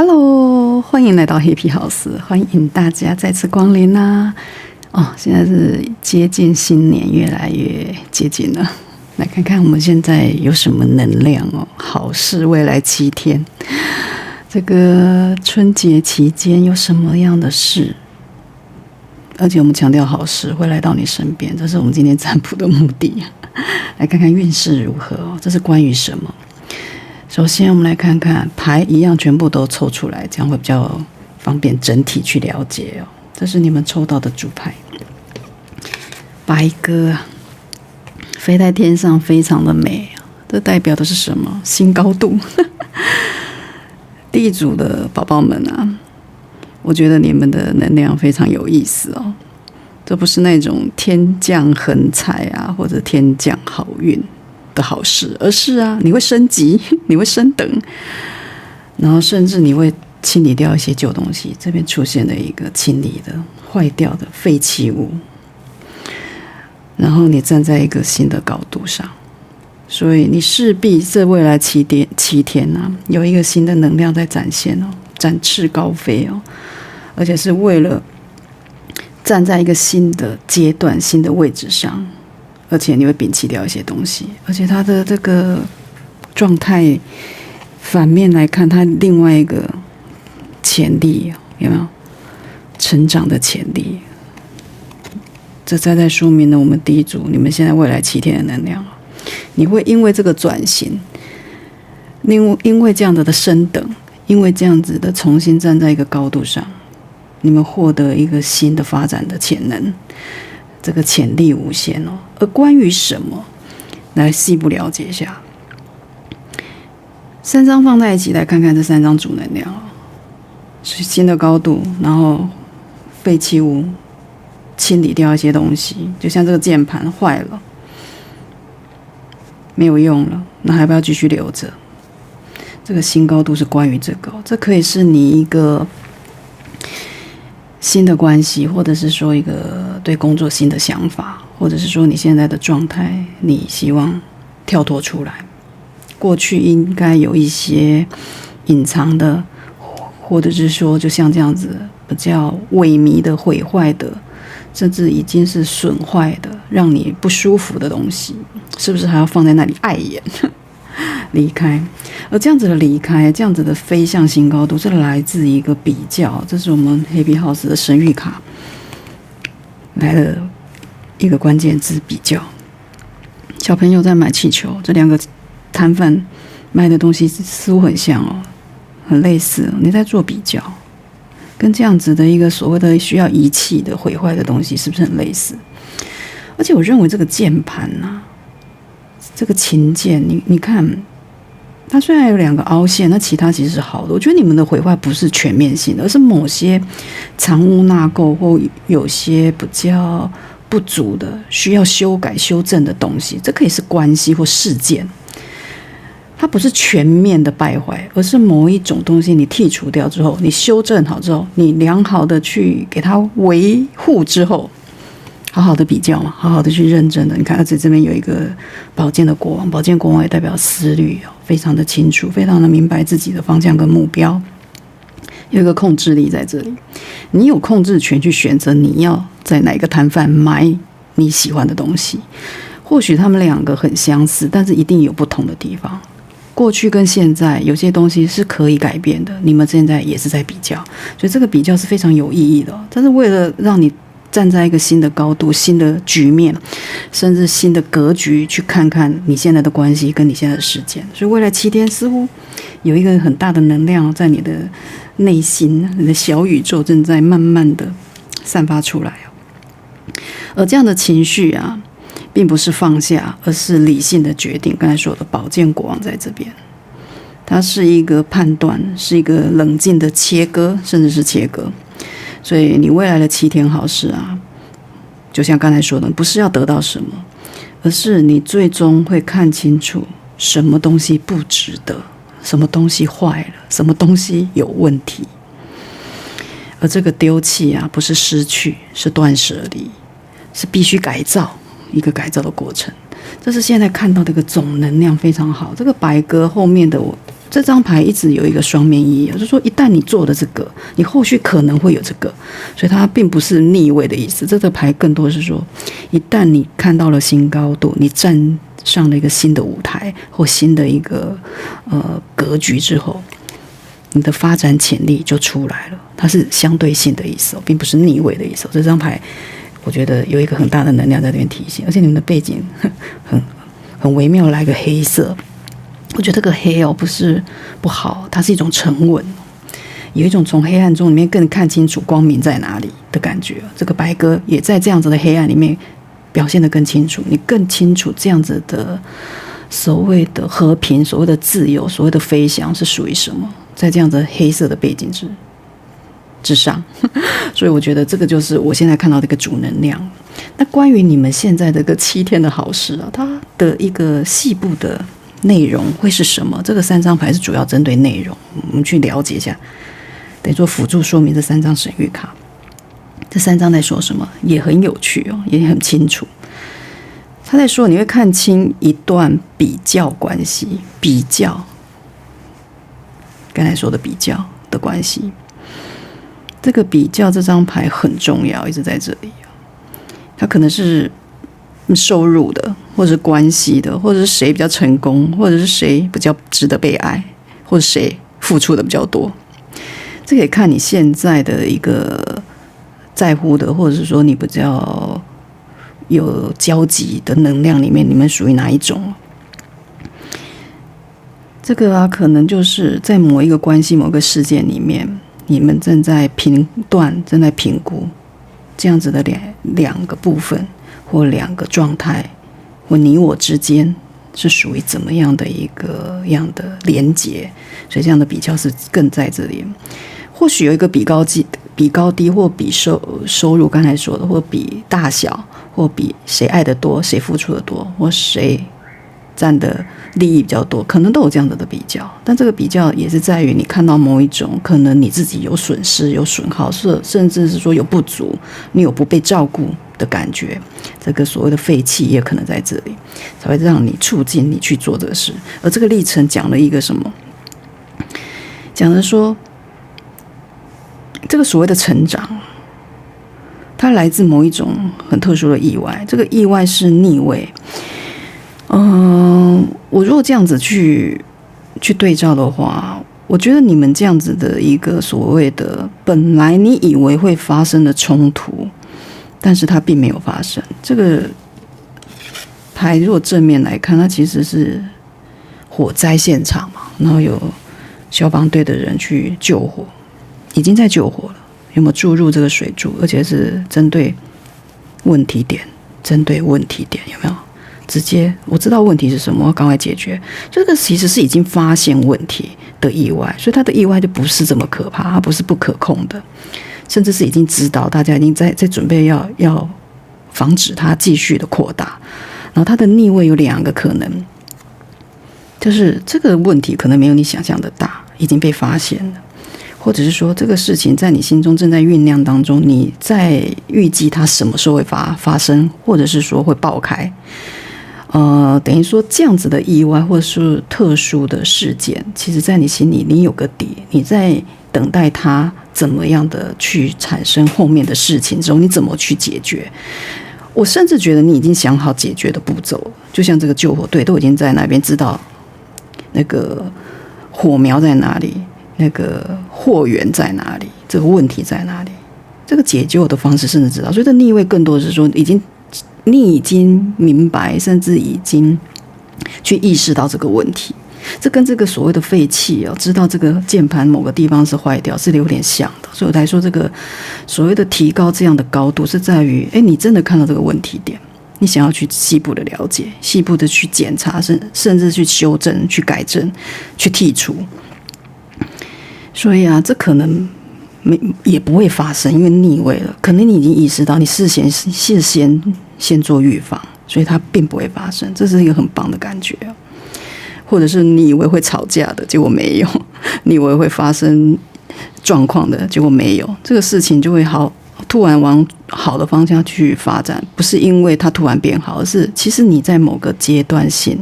Hello，欢迎来到黑皮 House，欢迎大家再次光临啦！现在是接近新年，越来越接近了。来看看我们现在有什么能量哦，好事未来7天，这个春节期间有什么样的事？而且我们强调好事会来到你身边，这是我们今天占卜的目的。来看看运势如何哦，这是关于什么？首先我们来看看牌，一样全部都抽出来，这样会比较方便整体去了解哦。这是你们抽到的主牌，白鸽啊，飞在天上非常的美，这代表的是什么？新高度。地主的宝宝们啊，我觉得你们的能量非常有意思哦。这不是那种天降横财啊，或者天降好运的好事，而是你会升级，你会升等，然后甚至你会清理掉一些旧东西。这边出现了一个清理的坏掉的废弃物，然后你站在一个新的高度上，所以你势必这未来7天有一个新的能量在展现哦，展翅高飞哦，而且是为了站在一个新的阶段、新的位置上，而且你会摒弃掉一些东西，而且它的这个状态反面来看，它另外一个潜力有没有成长的潜力？这在说明了我们第一组你们现在未来7天的能量，你会因为这个转型，因为这样子的升等，因为这样子的重新站在一个高度上，你们获得一个新的发展的潜能，这个潜力无限哦。而关于什么，来细部了解一下。3张放在一起来看看这3张主能量哦，新的高度，然后废弃物清理掉一些东西，就像这个键盘坏了，没有用了，那还要不要继续留着？这个新高度是关于这个，这可以是你一个新的关系，或者是说一个对工作新的想法，或者是说你现在的状态，你希望跳脱出来。过去应该有一些隐藏的，或者是说就像这样子比较萎靡的、毁坏的，甚至已经是损坏的，让你不舒服的东西，是不是还要放在那里碍眼？离开。而这样子的离开，这样子的飞向新高度，是来自一个比较，这是我们黑皮 House 的神谕卡来了一个关键字：比较。小朋友在买气球，这2个摊贩卖的东西似乎很像哦，很类似，你在做比较，跟这样子的一个所谓的需要遗弃的毁坏的东西是不是很类似？而且我认为这个键盘这个琴键，你看它虽然有2个凹陷，那其他其实是好的。我觉得你们的毁坏不是全面性的，而是某些藏污纳垢或有些比较不足的需要修改修正的东西，这可以是关系或事件，它不是全面的败坏，而是某一种东西你剔除掉之后，你修正好之后，你良好的去给它维护之后，好好的比较嘛，好好的去认真的。你看，而且这边有一个宝剑的国王，宝剑国王也代表思虑非常的清楚，非常的明白自己的方向跟目标，有一个控制力在这里。你有控制权去选择你要在哪个摊贩买你喜欢的东西。或许他们2个很相似，但是一定有不同的地方。过去跟现在有些东西是可以改变的，你们现在也是在比较，所以这个比较是非常有意义的。但是为了让你站在一个新的高度、新的局面，甚至新的格局，去看看你现在的关系跟你现在的事件。所以未来7天似乎有一个很大的能量在你的内心，你的小宇宙正在慢慢的散发出来。而这样的情绪并不是放下，而是理性的决定。刚才说的宝剑国王在这边，它是一个判断，是一个冷静的切割，甚至是切割。所以你未来的7天好事就像刚才说的，不是要得到什么，而是你最终会看清楚什么东西不值得，什么东西坏了，什么东西有问题。而这个丢弃不是失去，是断舍离，是必须改造，一个改造的过程。这是现在看到的一个总能量非常好。这个白鸽后面的这张牌一直有一个双面意义，就是说一旦你做的这个，你后续可能会有这个，所以它并不是逆位的意思。这个牌更多是说，一旦你看到了新高度，你站上了一个新的舞台或新的一个格局之后，你的发展潜力就出来了。它是相对性的意思，并不是逆位的意思。这张牌我觉得有一个很大的能量在这边提醒，而且你们的背景很微妙，来个黑色。我觉得这个黑不是不好，它是一种沉稳，有一种从黑暗中里面更看清楚光明在哪里的感觉。这个白鸽也在这样子的黑暗里面表现得更清楚，你更清楚这样子的所谓的和平、所谓的自由、所谓的飞翔是属于什么，在这样子黑色的背景之上。所以我觉得这个就是我现在看到的一个主能量。那关于你们现在这个7天的好事啊，它的一个细部的内容会是什么？这个3张牌是主要针对内容，我们去了解一下，等于说辅助说明这3张神谕卡。这3张在说什么也很有趣哦，也很清楚。他在说你会看清一段比较关系，比较刚才说的比较的关系。这个比较这张牌很重要，一直在这里。它可能是收入的，或者是关系的，或者是谁比较成功，或者是谁比较值得被爱，或者谁付出的比较多。这可以看你现在的一个在乎的，或者是说你比较有交集的能量里面，你们属于哪一种？这个可能就是在某一个关系、某个事件里面，你们正在评断、正在评估这样子的两个部分或2个状态，或你我之间是属于怎么样的一个样的连结，所以这样的比较是更在这里。或许有一个比高低，或比收入，刚才说的，或比大小，或比谁爱的多，谁付出的多，或谁占的利益比较多，可能都有这样的比较。但这个比较也是在于你看到某一种可能你自己有损失、有损耗，甚至是说有不足，你有不被照顾的感觉，这个所谓的废弃也可能在这里，才会让你促进你去做这个事。而这个历程讲了一个什么？讲的说，这个所谓的成长，它来自某一种很特殊的意外。这个意外是逆位。我如果这样子去对照的话，我觉得你们这样子的一个所谓的本来你以为会发生的冲突，但是它并没有发生。这个牌如果正面来看，它其实是火灾现场嘛，然后有消防队的人去救火，已经在救火了，有没有注入这个水柱，而且是针对问题点，有没有？直接我知道问题是什么，我要赶快解决。这个其实是已经发现问题的意外，所以它的意外就不是这么可怕，它不是不可控的，甚至是已经知道，大家已经在准备要防止它继续的扩大。然后它的逆位有2个可能，就是这个问题可能没有你想象的大，已经被发现了，或者是说这个事情在你心中正在酝酿当中，你在预计它什么时候会发生，或者是说会爆开。等于说这样子的意外或者是特殊的事件，其实在你心里你有个底，你在等待它怎么样的去产生后面的事情之后，你怎么去解决。我甚至觉得你已经想好解决的步骤了，就像这个救火队都已经在那边知道那个火苗在哪里，那个货源在哪里，这个问题在哪里，这个解救的方式甚至知道。所以这逆位更多的是说你已经明白，甚至已经去意识到这个问题。这跟这个所谓的废弃知道这个键盘某个地方是坏掉，是有点像的。所以我才说这个所谓的提高这样的高度，是在于你真的看到这个问题点，你想要去细部的了解，细部的去检查，甚至去修正、去改正、去剔除。所以这可能也不会发生，因为逆位了，可能你已经意识到，你事先做预防，所以它并不会发生。这是一个很棒的感觉。或者是你以为会吵架的，结果没有；你以为会发生状况的，结果没有。这个事情就会突然往好的方向去发展，不是因为它突然变好，而是其实你在某个阶段性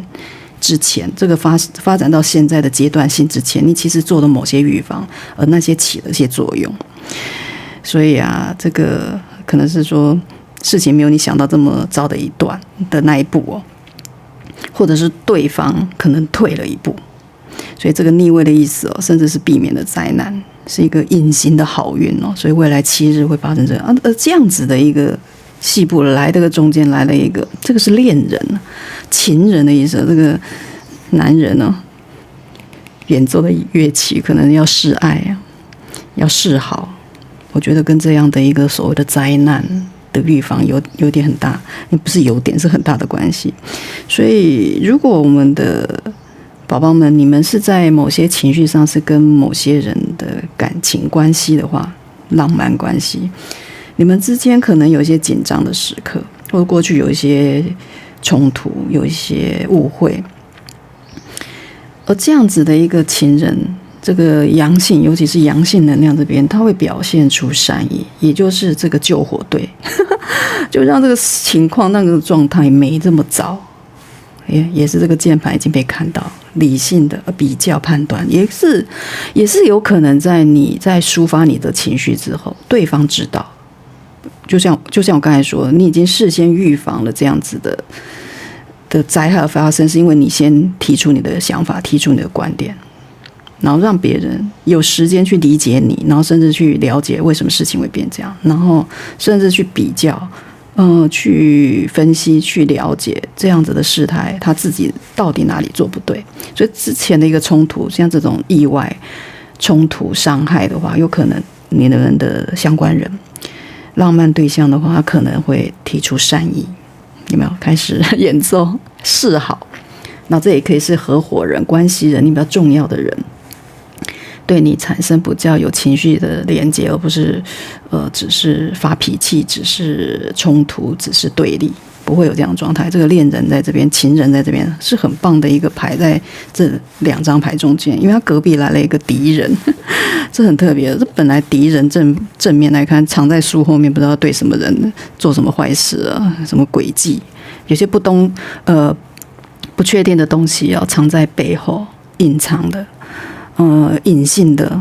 之前，这个发展到现在的阶段性之前，你其实做了某些预防，而那些起了些作用。所以啊，这个可能是说事情没有你想到这么糟的一段的那一步哦，或者是对方可能退了一步，所以这个逆位的意思哦，甚至是避免的灾难，是一个隐形的好运哦。所以未来7日会发生这样子的一个细部来，这个中间来了一个，这个是恋人、情人的意思。这个男人呢，演奏的乐器可能要示爱啊，要示好。我觉得跟这样的一个所谓的灾难的预防有点很大，不是有点，是很大的关系。所以，如果我们的宝宝们，你们是在某些情绪上是跟某些人的感情关系的话，浪漫关系，你们之间可能有一些紧张的时刻，或者过去有一些冲突，有一些误会，而这样子的一个情人，这个阳性，尤其是阳性能量这边，它会表现出善意，也就是这个救火队，就让这个情况那个状态没这么糟。也是这个键盘已经被看到，理性的比较判断，也是有可能在你在抒发你的情绪之后，对方知道，就像我刚才说，你已经事先预防了这样子的灾害发生，是因为你先提出你的想法，提出你的观点，然后让别人有时间去理解你，然后甚至去了解为什么事情会变这样，然后甚至去比较。去分析、去了解这样子的事态，他自己到底哪里做不对。所以之前的一个冲突，像这种意外冲突、伤害的话，有可能你们的相关人、浪漫对象的话，他可能会提出善意，有没有开始演奏示好？那这也可以是合伙人、关系人，你比较重要的人。对你产生比较有情绪的连接，而不是只是发脾气，只是冲突，只是对立，不会有这样的状态。这个恋人在这边，情人在这边，是很棒的一个牌，在这2张牌中间，因为他隔壁来了一个敌人，这很特别的。这本来敌人正面来看，藏在树后面，不知道对什么人做什么坏事啊，什么诡计，有些不确定的东西要藏在背后，隐藏的。隐性的，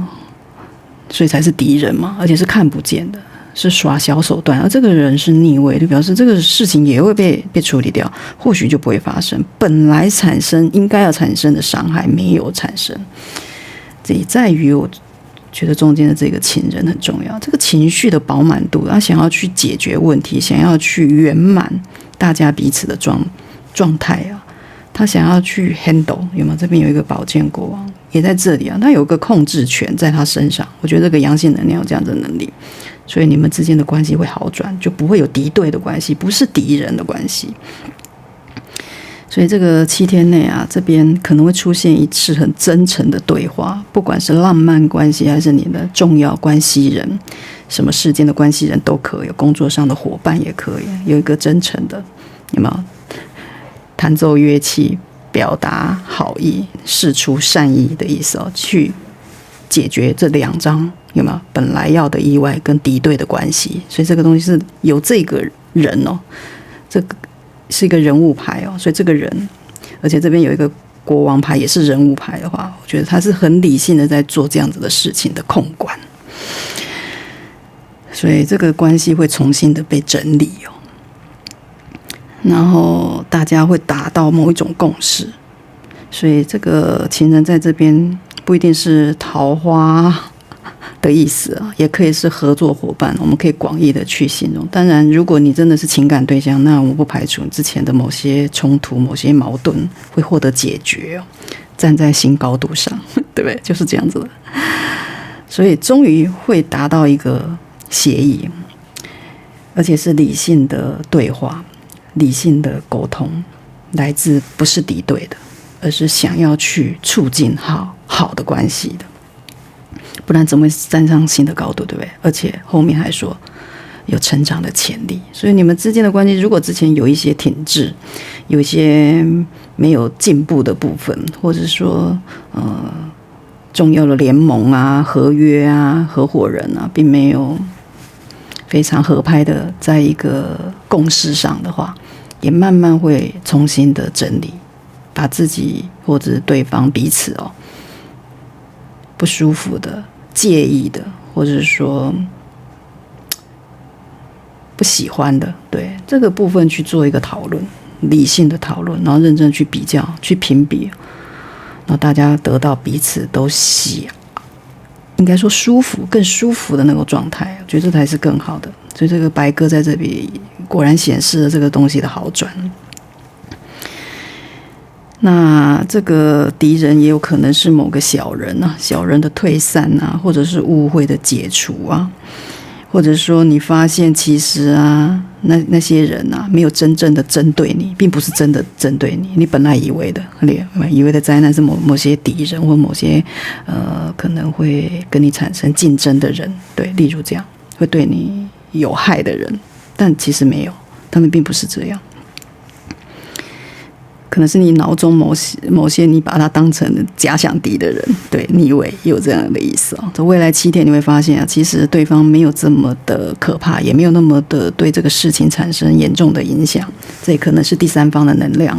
所以才是敌人嘛，而且是看不见的，是耍小手段。而这个人是逆位，就表示这个事情也会被处理掉，或许就不会发生。本来应该要产生的伤害没有产生，这也在于我觉得中间的这个情人很重要，这个情绪的饱满度，他想要去解决问题，想要去圆满大家彼此的状态啊。他想要去 handle， 有没有？这边有一个宝剑国王也在这里啊，他有一个控制权在他身上。我觉得这个阳性能量有这样的能力，所以你们之间的关系会好转，就不会有敌对的关系，不是敌人的关系。所以这个7天内啊，这边可能会出现一次很真诚的对话，不管是浪漫关系还是你的重要关系人，什么事件的关系人都可以，工作上的伙伴也可以，有一个真诚的，有没有？弹奏乐器，表达好意，释出善意的意思哦，去解决这2张有没有本来要的意外跟敌对的关系。所以这个东西是有这个人哦，这个是一个人物牌哦，所以这个人，而且这边有一个国王牌也是人物牌的话，我觉得他是很理性的在做这样子的事情的控管，所以这个关系会重新的被整理哦。然后大家会达到某一种共识，所以这个情人在这边不一定是桃花的意思啊，也可以是合作伙伴，我们可以广义的去形容。当然，如果你真的是情感对象，那我们不排除之前的某些冲突、某些矛盾会获得解决哦，站在新高度上，对不对？就是这样子的，所以终于会达到一个协议，而且是理性的对话。理性的沟通，来自不是敌对的，而是想要去促进好的关系的，不然怎么会站上新的高度，对不对？而且后面还说有成长的潜力，所以你们之间的关系，如果之前有一些停滞，有一些没有进步的部分，或者说重要的联盟啊、合约啊、合伙人啊，并没有非常合拍的在一个共识上的话，也慢慢会重新的整理，把自己或者对方彼此不舒服的、介意的，或者说不喜欢的，对这个部分去做一个讨论，理性的讨论，然后认真去比较、去评比，然后大家得到彼此都应该说舒服、更舒服的那个状态，我觉得这才是更好的。所以这个白鸽在这里果然显示了这个东西的好转。那这个敌人也有可能是某个小人啊，小人的退散啊，或者是误会的解除啊，或者说你发现其实啊，那些人啊，没有真正的针对你，并不是真的针对你，你本来以为的灾难是某些敌人或某些可能会跟你产生竞争的人，对，例如这样会对你有害的人，但其实没有，他们并不是这样。可能是你脑中某些你把它当成假想敌的人，对，你以为有这样的意思这未来7天你会发现啊，其实对方没有这么的可怕，也没有那么的对这个事情产生严重的影响，这也可能是第三方的能量，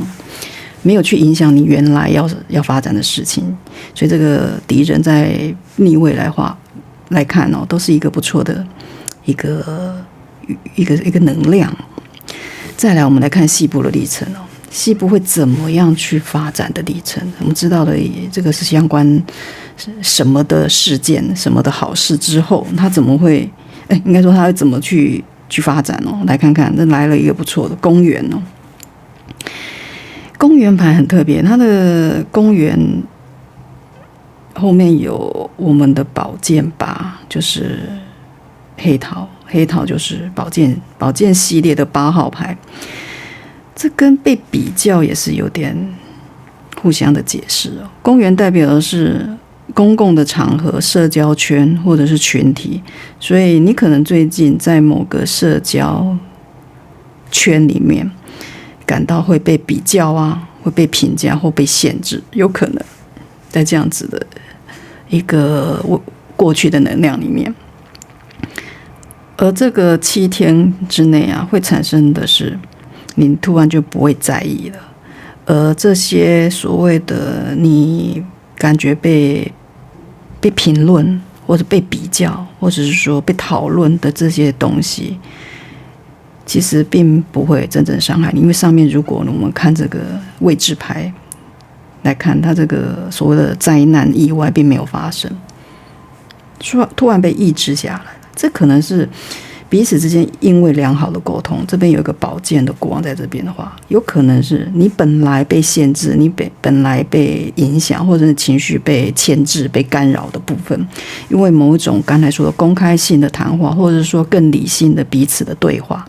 没有去影响你原来要发展的事情，所以这个敌人在逆位来看都是一个不错的一个能量。再来，我们来看细部的历程细部会怎么样去发展的历程？我们知道的这个是相关什么的事件、什么的好事之后，它怎么会？应该说它会怎么去发展来看看，这来了一个不错的公园公园牌很特别，它的公园后面有我们的宝剑8，就是黑桃就是宝剑系列的8号牌。这跟被比较也是有点互相的解释公园代表的是公共的场合、社交圈或者是群体，所以你可能最近在某个社交圈里面感到会被比较啊，会被评价或被限制，有可能在这样子的一个过去的能量里面。而这个7天之内啊，会产生的是你突然就不会在意了，而这些所谓的你感觉被评论或者被比较，或者是说被讨论的这些东西，其实并不会真正伤害你，因为上面如果我们看这个位置牌来看，它这个所谓的灾难意外并没有发生，突然被抑制下来，这可能是彼此之间因为良好的沟通，这边有一个宝剑的国王在这边的话，有可能是你本来被限制，你本来被影响，或者是情绪被牵制、被干扰的部分，因为某一种刚才说的公开性的谈话，或者是说更理性的彼此的对话，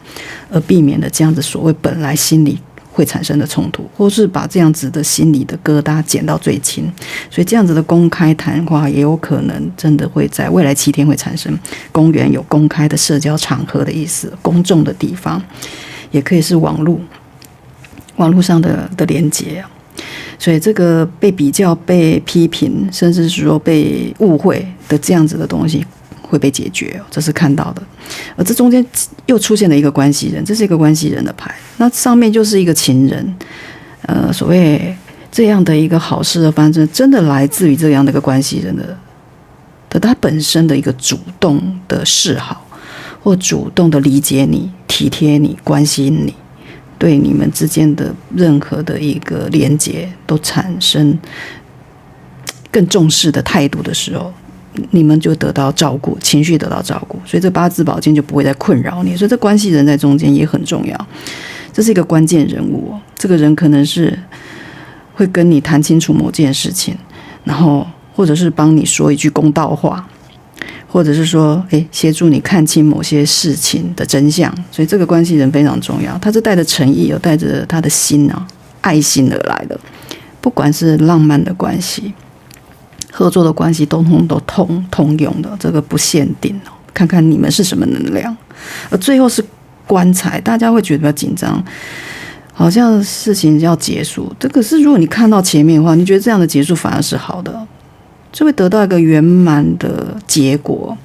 而避免了这样子所谓本来心里会产生的冲突，或是把这样子的心理的疙瘩减到最轻，所以这样子的公开谈话也有可能真的会在未来7天会产生。公园有公开的社交场合的意思，公众的地方，也可以是网络上的连结所以这个被比较、被批评，甚至是说被误会的这样子的东西会被解决这是看到的。而这中间又出现了一个关系人，这是一个关系人的牌，那上面就是一个情人，所谓这样的一个好事的发生，真的来自于这样的一个关系人的他本身的一个主动的示好，或主动的理解你、体贴你、关心你，对你们之间的任何的一个连结都产生更重视的态度的时候，你们就得到照顾，情绪得到照顾，所以这8支宝剑就不会再困扰你，所以这关系人在中间也很重要，这是一个关键人物这个人可能是会跟你谈清楚某件事情，然后或者是帮你说一句公道话，或者是说协助你看清某些事情的真相，所以这个关系人非常重要，他是带着诚意，有带着他的心爱心而来的，不管是浪漫的关系、合作的关系，都通用的，这个不限定看看你们是什么能量。而最后是棺材，大家会觉得比较紧张，好像事情要结束，这可是如果你看到前面的话，你觉得这样的结束反而是好的，就会得到一个圆满的结果，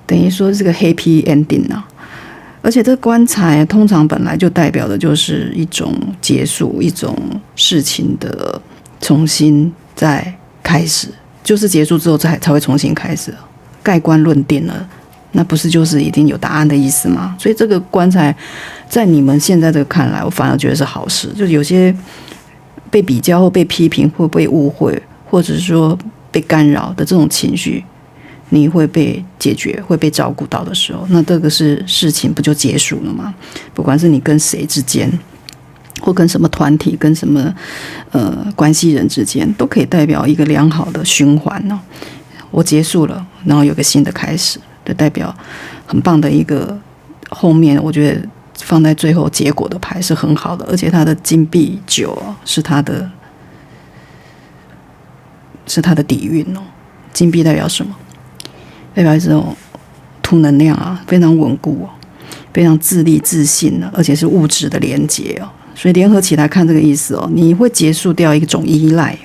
等于说是个 happy ending 而且这棺材通常本来就代表的就是一种结束，一种事情的重新再开始，就是结束之后才会重新开始，盖棺论定了，那不是就是一定有答案的意思吗？所以这个棺材在你们现在这个看来，我反而觉得是好事，就是有些被比较或被批评或被误会，或者是说被干扰的这种情绪，你会被解决，会被照顾到的时候，那这个是事情不就结束了吗？不管是你跟谁之间，或跟什么团体，跟什么关系人之间，都可以代表一个良好的循环哦。我结束了，然后有个新的开始，就代表很棒的一个后面，我觉得放在最后结果的牌是很好的，而且它的金币9是它的底蕴哦。金币代表什么？代表这种土能量啊，非常稳固哦，非常自立自信而且是物质的连结哦。所以联合起来看这个意思哦，你会结束掉一种依赖，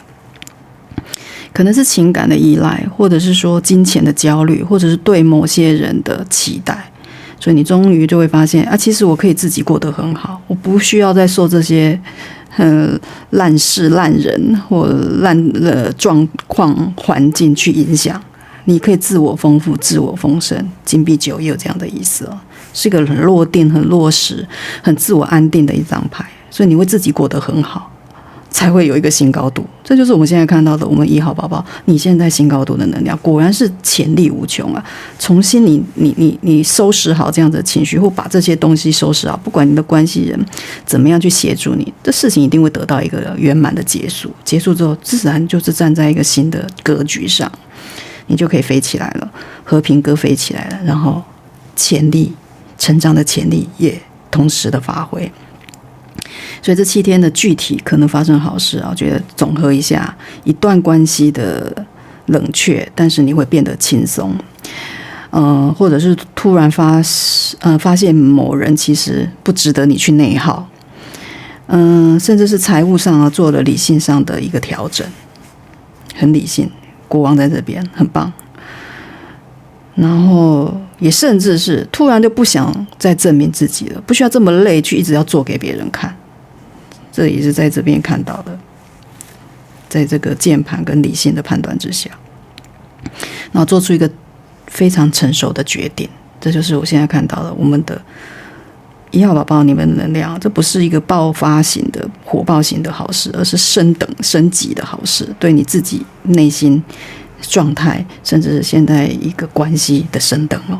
可能是情感的依赖，或者是说金钱的焦虑，或者是对某些人的期待。所以你终于就会发现其实我可以自己过得很好，我不需要再受这些烂事烂人或烂的状况环境去影响。你可以自我丰富，自我丰盛。金币9也有这样的意思哦，是一个很落定、很落实、很自我安定的一张牌，所以你会自己过得很好，才会有一个新高度。这就是我们现在看到的，我们1号宝宝，你现在新高度的能量，果然是潜力无穷啊！重新你收拾好这样的情绪，或把这些东西收拾好，不管你的关系人怎么样去协助你，这事情一定会得到一个圆满的结束。结束之后，自然就是站在一个新的格局上。你就可以飞起来了，和平鸽飞起来了，然后成长的潜力也同时的发挥。所以这7天的具体可能发生好事我觉得总和一下，一段关系的冷却，但是你会变得轻松，或者是突然发现某人其实不值得你去内耗，甚至是财务上做了理性上的一个调整，很理性。国王在这边很棒，然后也甚至是突然就不想再证明自己了，不需要这么累去一直要做给别人看，这也是在这边看到的，在这个键盘跟理性的判断之下，然后做出一个非常成熟的决定。这就是我现在看到的我们的1号宝宝，你们的能量，这不是一个爆发型的火爆型的好事，而是升级的好事，对你自己内心状态，甚至是现在一个关系的升等哦。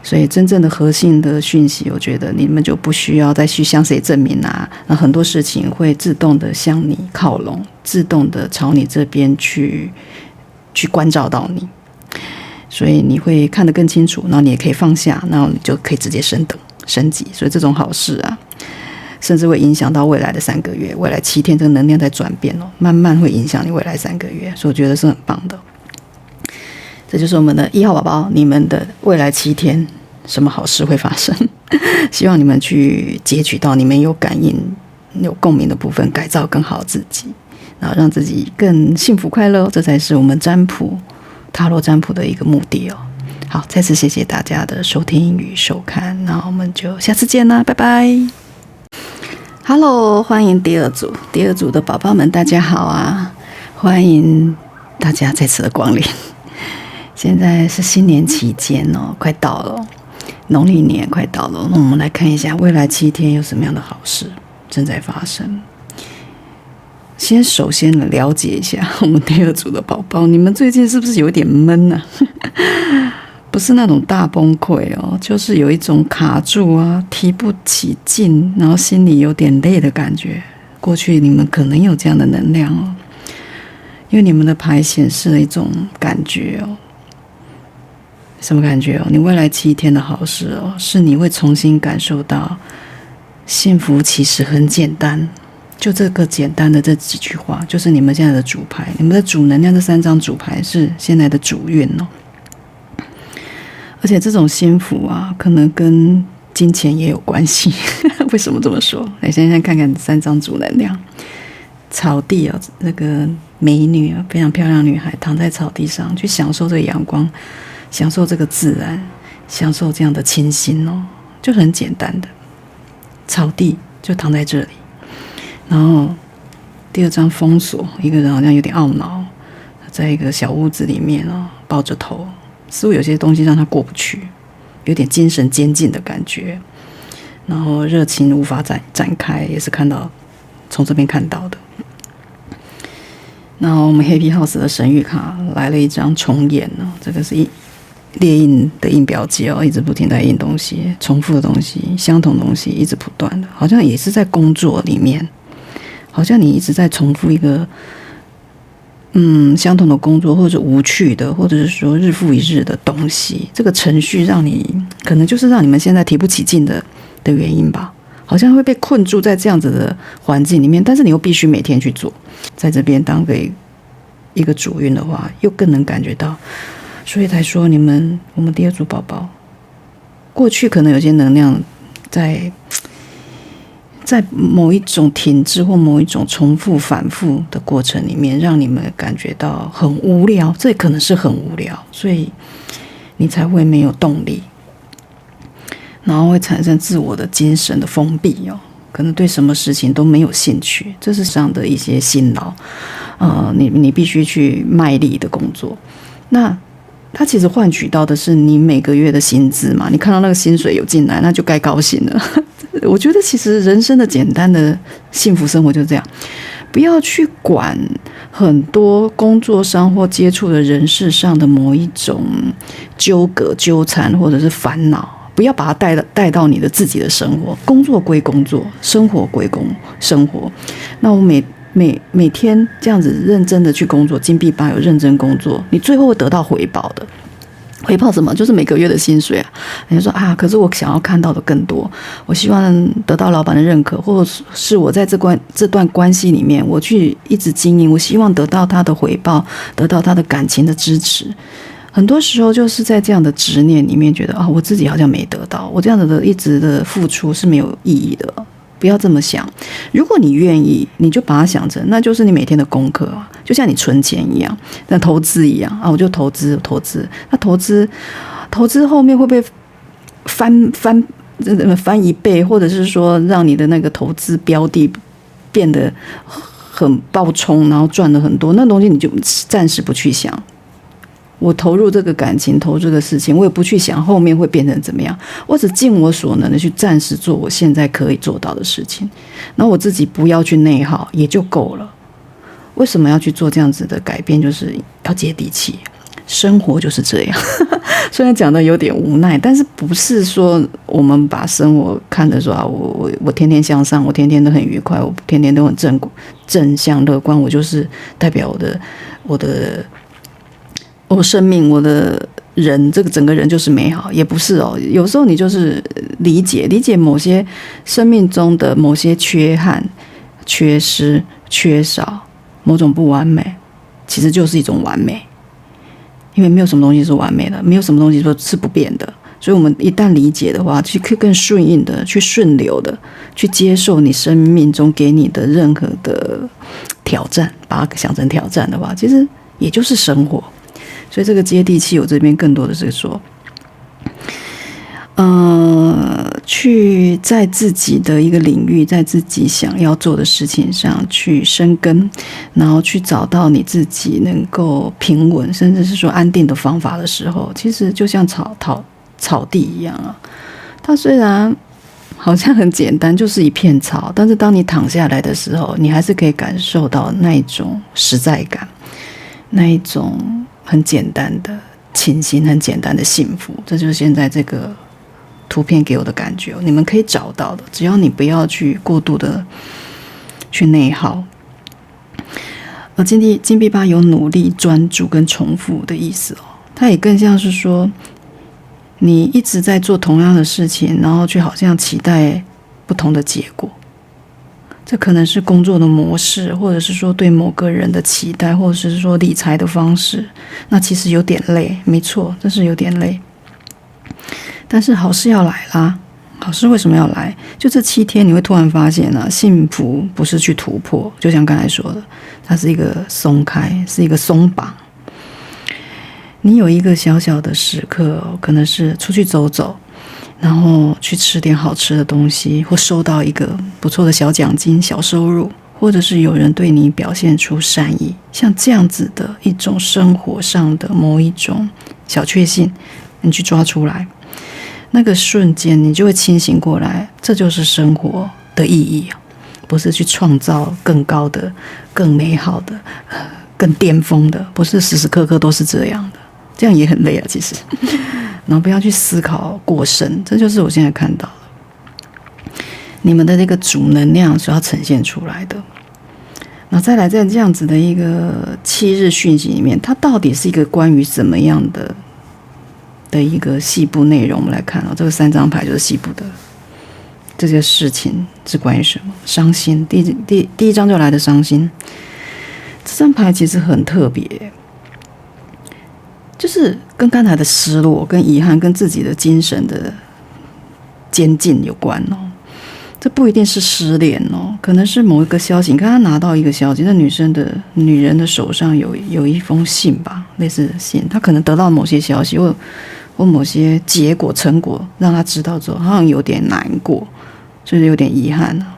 所以真正的核心的讯息，我觉得你们就不需要再去向谁证明那很多事情会自动的向你靠拢，自动的朝你这边去关照到你，所以你会看得更清楚，然后你也可以放下，然后你就可以直接升级。所以这种好事甚至会影响到未来的3个月，未来7天这个能量在转变慢慢会影响你未来3个月，所以我觉得是很棒的。这就是我们的1号宝宝，你们的未来7天什么好事会发生？希望你们去截取到你们有感应、有共鸣的部分，改造更好自己，然后让自己更幸福快乐，这才是我们塔罗占卜的一个目的哦。好，再次谢谢大家的收听与收看，那我们就下次见啦，拜拜。Hello， 欢迎第二组的宝宝们，大家好啊！欢迎大家再次的光临。现在是新年期间快到了，农历年快到了，那我们来看一下未来7天有什么样的好事正在发生。首先了解一下我们第二组的宝宝，你们最近是不是有点闷啊？不是那种大崩溃就是有一种卡住提不起劲，然后心里有点累的感觉。过去你们可能有这样的能量因为你们的牌显示了一种感觉什么感觉你未来7天的好事是你会重新感受到幸福其实很简单。就这个简单的这几句话，就是你们现在的主牌，你们的主能量，这3张主牌是现在的主运而且这种幸福可能跟金钱也有关系。为什么这么说？来先看看3张主能量。草地那个美女非常漂亮的女孩躺在草地上，去享受这个阳光，享受这个自然，享受这样的清新就是很简单的草地就躺在这里。然后第二张封锁，一个人好像有点懊恼，在一个小屋子里面抱着头，似乎有些东西让他过不去，有点精神监禁的感觉，然后热情无法展开，也是从这边看到的。然后我们 Happy House 的神谕卡来了一张重演这个是列印的印表机一直不停在印东西，重复的东西，相同的东西一直不断的，好像也是在工作里面，好像你一直在重复一个相同的工作，或者无趣的，或者是说日复一日的东西，这个程序可能就是让你们现在提不起劲的原因吧，好像会被困住在这样子的环境里面，但是你又必须每天去做，在这边当一个主运的话，又更能感觉到，所以才说我们第二组宝宝，过去可能有些能量在某一种停滞或某一种重复反复的过程里面，让你们感觉到很无聊，这可能是很无聊，所以你才会没有动力，然后会产生自我的精神的封闭可能对什么事情都没有兴趣，这是上的一些辛劳，你必须去卖力的工作，那它其实换取到的是你每个月的薪资嘛，你看到那个薪水有进来，那就该高兴了。我觉得其实人生的简单的幸福生活就是这样，不要去管很多工作上或接触的人事上的某一种纠葛纠缠或者是烦恼，不要把它带到你的自己的生活，工作归工作，生活归生活。那我每天这样子认真的去工作，金币8有认真工作，你最后会得到回报的。回报什么？就是每个月的薪水啊。你就说可是我想要看到的更多，我希望得到老板的认可，或者是我在这段关系里面，我去一直经营，我希望得到他的回报，得到他的感情的支持。很多时候就是在这样的执念里面，觉得我自己好像没得到，我这样的一直的付出是没有意义的。不要这么想，如果你愿意，你就把它想成那就是你每天的功课就像你存钱一样，那投资一样我就投资，那投资后面会不会翻一倍，或者是说让你的那个投资标的变得很爆冲，然后赚了很多，那东西你就暂时不去想。我投入这个感情，投入这个事情，我也不去想后面会变成怎么样，我只尽我所能的去暂时做我现在可以做到的事情，然后我自己不要去内耗也就够了。为什么要去做这样子的改变？就是要接地气，生活就是这样。虽然讲的有点无奈，但是不是说我们把生活看得说我天天向上，我天天都很愉快，我天天都很正向乐观，我就是代表我生命，我的人，这个整个人就是美好，也不是有时候你就是理解某些生命中的某些缺憾、缺失、缺少，某种不完美，其实就是一种完美。因为没有什么东西是完美的，没有什么东西是不变的，所以我们一旦理解的话，去更顺应的，去顺流的，去接受你生命中给你的任何的挑战，把它想成挑战的话，其实也就是生活。所以这个接地气，我这边更多的是说，去在自己的一个领域，在自己想要做的事情上去生根，然后去找到你自己能够平稳，甚至是说安定的方法的时候，其实就像草地一样它虽然好像很简单，就是一片草，但是当你躺下来的时候，你还是可以感受到那一种实在感，那一种很简单的清新，很简单的幸福。这就是现在这个图片给我的感觉，你们可以找到的，只要你不要去过度的去内耗。而金币8有努力、专注跟重复的意思它也更像是说你一直在做同样的事情，然后却好像期待不同的结果。这可能是工作的模式，或者是说对某个人的期待，或者是说理财的方式。那其实有点累，没错，这是有点累。但是好事要来啦，好事为什么要来？就这7天，你会突然发现幸福不是去突破，就像刚才说的，它是一个松开，是一个松绑。你有一个小小的时刻可能是出去走走，然后去吃点好吃的东西，或收到一个不错的小奖金、小收入，或者是有人对你表现出善意，像这样子的一种生活上的某一种小确幸，你去抓出来，那个瞬间你就会清醒过来，这就是生活的意义，不是去创造更高的、更美好的、更巅峰的，不是时时刻刻都是这样的，这样也很累啊，其实。然后不要去思考过深，这就是我现在看到的，你们的那个主能量是要呈现出来的。然后再来，在这样子的一个7日讯息里面，它到底是一个关于怎么样的一个细部内容？我们来看这个3张牌就是细部的这些事情是关于什么？伤心，第一张就来的伤心。这张牌其实很特别，就是跟刚才的失落、跟遗憾、跟自己的精神的监禁有关哦。这不一定是失恋哦，可能是某一个消息。你看他拿到一个消息，那女人的手上有一封信吧，类似的信，他可能得到某些消息或某些结果成果，让他知道之后，好像有点难过，所以有点遗憾啊。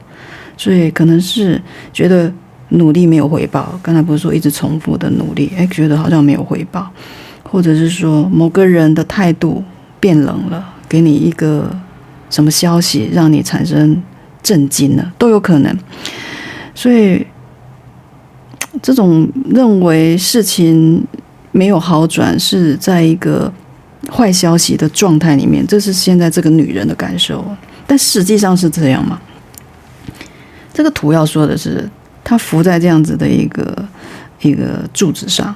所以可能是觉得努力没有回报，刚才不是说一直重复的努力，觉得好像没有回报，或者是说某个人的态度变冷了，给你一个什么消息让你产生震惊了，都有可能。所以这种认为事情没有好转是在一个坏消息的状态里面，这是现在这个女人的感受，但实际上是这样吗？这个图要说的是她浮在这样子的一个柱子上，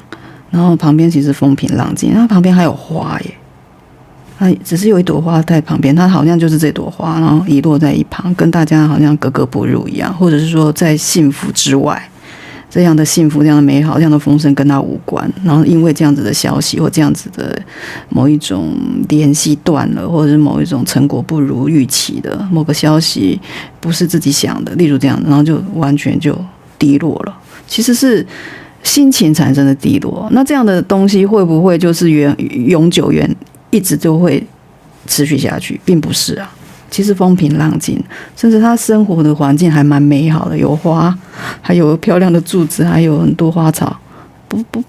然后旁边其实风平浪静，然后旁边还有花耶，它只是有一朵花在旁边，它好像就是这朵花，然后遗落在一旁，跟大家好像格格不入一样，或者是说在幸福之外，这样的幸福、这样的美好、这样的丰盛跟他无关。然后因为这样子的消息或这样子的某一种联系断了，或者是某一种成果不如预期的某个消息不是自己想的，例如这样，然后就完全就低落了。其实是心情产生的低落。那这样的东西会不会就是永久一直就会持续下去？并不是啊。其实风平浪静，甚至他生活的环境还蛮美好的，有花，还有漂亮的柱子，还有很多花草。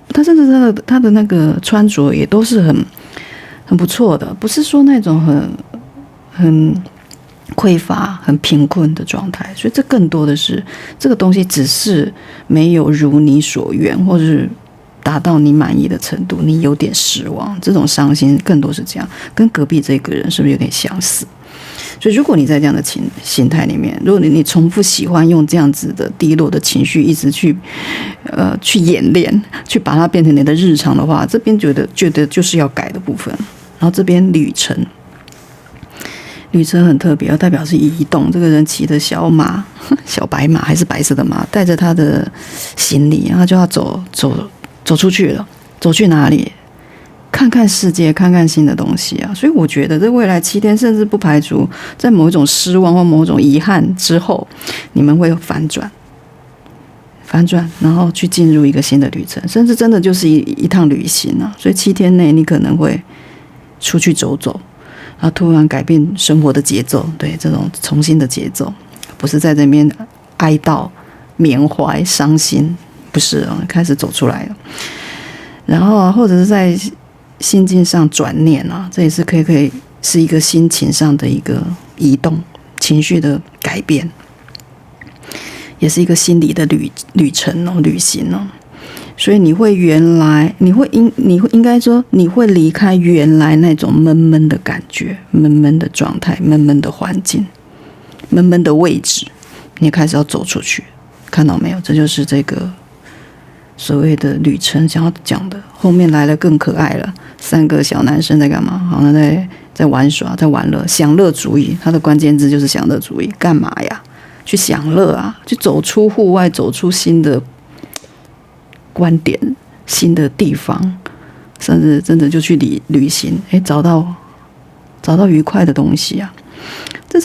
他甚至他的那个穿着也都是很不错的，不是说那种很匮乏、很贫困的状态。所以这更多的是这个东西只是没有如你所愿，或者是达到你满意的程度，你有点失望，这种伤心更多是这样，跟隔壁这个人是不是有点相似？所以如果你在这样的心态里面，如果你重复喜欢用这样子的低落的情绪一直去演练，去把它变成你的日常的话，这边觉得就是要改的部分。然后这边旅程很特别，代表是移动，这个人骑的小白马还是白色的马，带着他的行李，然后就要走出去了。走去哪里？看看世界，看看新的东西啊！所以我觉得这未来7天，甚至不排除在某一种失望或某种遗憾之后，你们会反转，然后去进入一个新的旅程，甚至真的就是一趟旅行啊！所以7天内你可能会出去走走，然后突然改变生活的节奏，对，这种重新的节奏，不是在这边哀悼、缅怀、伤心，不是啊，开始走出来了。然后或者是在心境上转念啊，这也是可以是一个心情上的一个移动，情绪的改变，也是一个心理的旅程哦，旅行哦。所以你会应该说你会离开原来那种闷闷的感觉、闷闷的状态、闷闷的环境、闷闷的位置，你开始要走出去，看到没有？这就是这个所谓的旅程想要讲的。后面来了更可爱了，3个小男生在干嘛？好像在玩耍，在玩乐，享乐主义。它的关键字就是享乐主义。干嘛呀？去享乐啊！去走出户外，走出新的观点、新的地方，甚至真的就去旅行。找到愉快的东西啊！这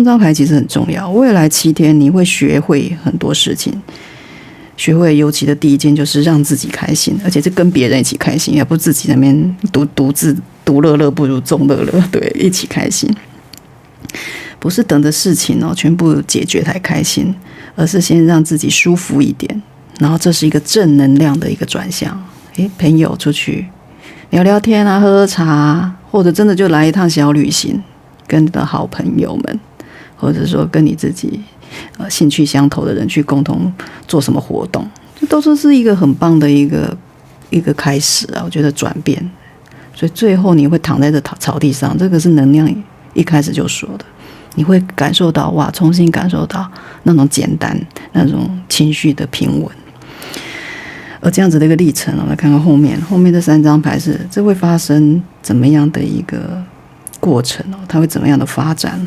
张牌其实很重要。未来7天你会学会很多事情。学会尤其的第一件就是让自己开心，而且是跟别人一起开心，也不自己那边独自独乐乐不如众乐乐，对，一起开心。不是等着事情全部解决才开心，而是先让自己舒服一点，然后这是一个正能量的一个转向。朋友出去聊聊天啊，喝喝茶啊，或者真的就来一趟小旅行，跟你的好朋友们，或者说跟你自己兴趣相投的人去共同做什么活动，这都是一个很棒的一个开始啊！我觉得转变，所以最后你会躺在这草地上，这个是能量一开始就说的，你会感受到哇，重新感受到那种简单、那种情绪的平稳。而这样子的一个历程，我来看看后面这3张牌是这会发生怎么样的一个过程它会怎么样的发展？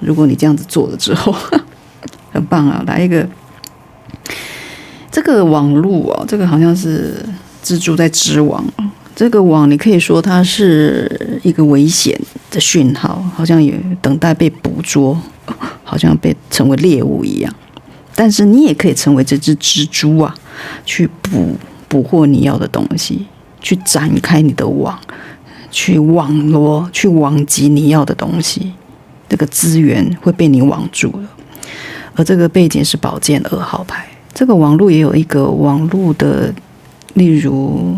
如果你这样子做了之后，很棒啊！来一个这个网路这个好像是蜘蛛在织网，这个网你可以说它是一个危险的讯号，好像也等待被捕捉，好像被成为猎物一样。但是你也可以成为这只蜘蛛啊，去捕获你要的东西，去展开你的网，去网罗，去网集你要的东西，这个资源会被你网住了。而这个背景是宝剑2号牌，这个网络也有一个网络的，例如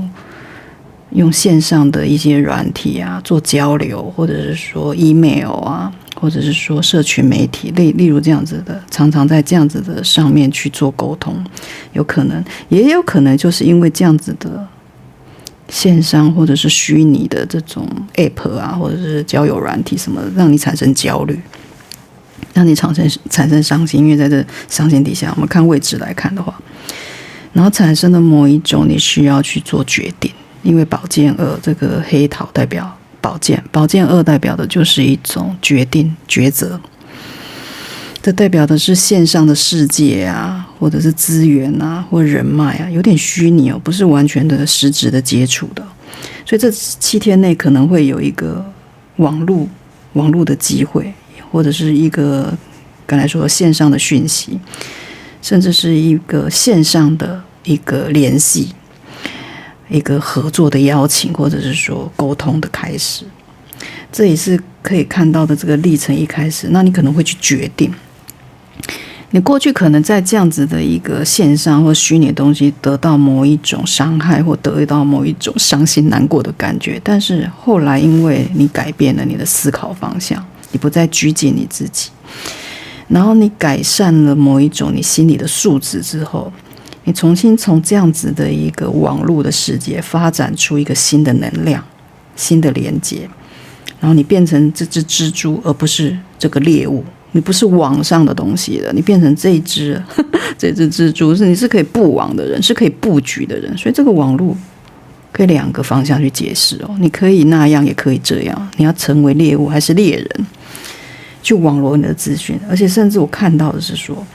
用线上的一些软体啊做交流，或者是说 email 啊，或者是说社群媒体，例如这样子的，常常在这样子的上面去做沟通，有可能，也有可能就是因为这样子的线上或者是虚拟的这种 app 啊，或者是交友软体什么的，让你产生焦虑，让你产生伤心，因为在这伤心底下，我们看位置来看的话，然后产生的某一种你需要去做决定，因为宝剑2这个黑桃代表宝剑2代表的就是一种决定抉择，这代表的是线上的世界啊，或者是资源啊，或人脉啊，有点虚拟不是完全的实质的接触的，所以这7天内可能会有一个网络的机会，或者是一个刚才说线上的讯息，甚至是一个线上的一个联系，一个合作的邀请，或者是说沟通的开始，这也是可以看到的这个历程一开始。那你可能会去决定，你过去可能在这样子的一个线上或虚拟的东西得到某一种伤害，或得到某一种伤心难过的感觉，但是后来因为你改变了你的思考方向，你不再拘谨你自己，然后你改善了某一种你心理的素质之后，你重新从这样子的一个网络的世界发展出一个新的能量，新的连接，然后你变成这只蜘蛛，而不是这个猎物，你不是网上的东西了，你变成这一只蜘蛛，你是可以布网的人，是可以布局的人。所以这个网络可以2个方向去解释你可以那样，也可以这样，你要成为猎物还是猎人，去网罗你的资讯。而且甚至我看到的是说，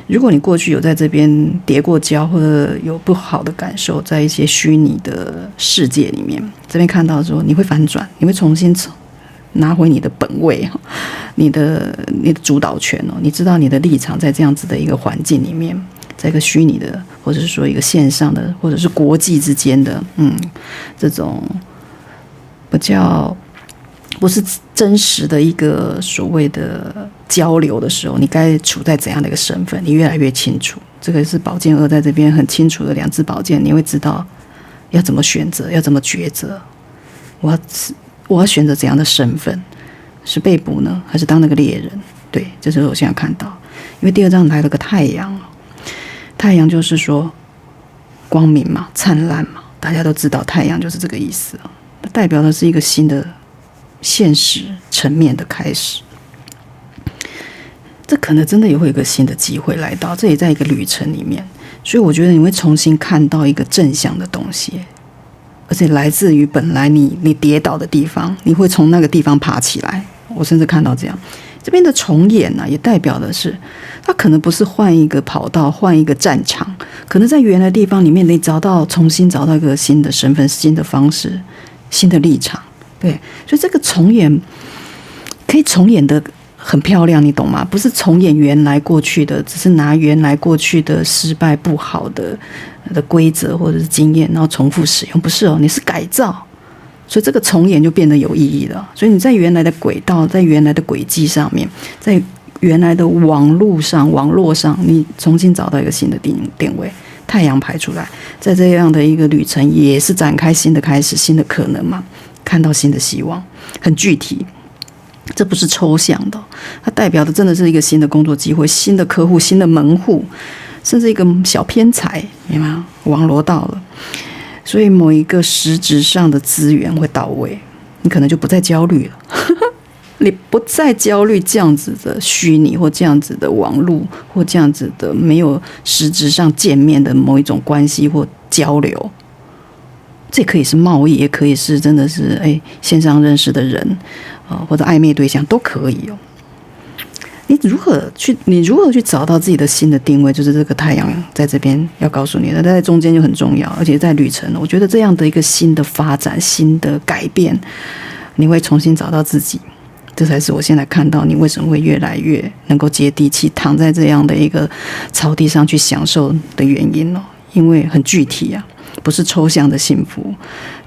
如果你过去有在这边跌过跤，或者有不好的感受，在一些虚拟的世界里面，这边看到说你会反转，你会重新拿回你的本位，你的主导权你知道你的立场在这样子的一个环境里面，在一个虚拟的，或者是说一个线上的，或者是国际之间的这种比较不是真实的一个所谓的交流的时候，你该处在怎样的一个身份，你越来越清楚。这个是宝剑2在这边很清楚的2支宝剑，你会知道要怎么选择，要怎么抉择，我要选择怎样的身份，是被捕呢，还是当那个猎人？对，这是我现在看到。因为第2张来了个太阳，太阳就是说光明嘛，灿烂嘛，大家都知道太阳就是这个意思，它代表的是一个新的现实层面的开始。这可能真的也会有一个新的机会来到，这也在一个旅程里面，所以我觉得你会重新看到一个正向的东西，而且来自于本来你跌倒的地方，你会从那个地方爬起来。我甚至看到这样，这边的重演也代表的是，它可能不是换一个跑道，换一个战场，可能在原来的地方里面，你重新找到一个新的身份、新的方式、新的立场。对，所以这个重演可以重演的很漂亮，你懂吗？不是重演原来过去的，只是拿原来过去的失败不好的规则或者是经验，然后重复使用，不是你是改造，所以这个重演就变得有意义了。所以你在原来的轨道，在原来的轨迹上面，在原来的网络上，你重新找到一个新的定位，太阳排出来，在这样的一个旅程，也是展开新的开始，新的可能嘛，看到新的希望，很具体。这不是抽象的，它代表的真的是一个新的工作机会、新的客户、新的门户，甚至一个小偏财，有没有网罗到了？所以某一个实质上的资源会到位，你可能就不再焦虑了。你不再焦虑这样子的虚拟或这样子的网络或这样子的没有实质上见面的某一种关系或交流。这可以是贸易，也可以是真的是线上认识的人或者暧昧对象都可以哦。你如何去找到自己的新的定位？就是这个太阳在这边要告诉你的，在中间就很重要，而且在旅程，我觉得这样的一个新的发展、新的改变，你会重新找到自己，这才是我现在看到你为什么会越来越能够接地气，躺在这样的一个草地上去享受的原因哦，因为很具体啊，不是抽象的幸福，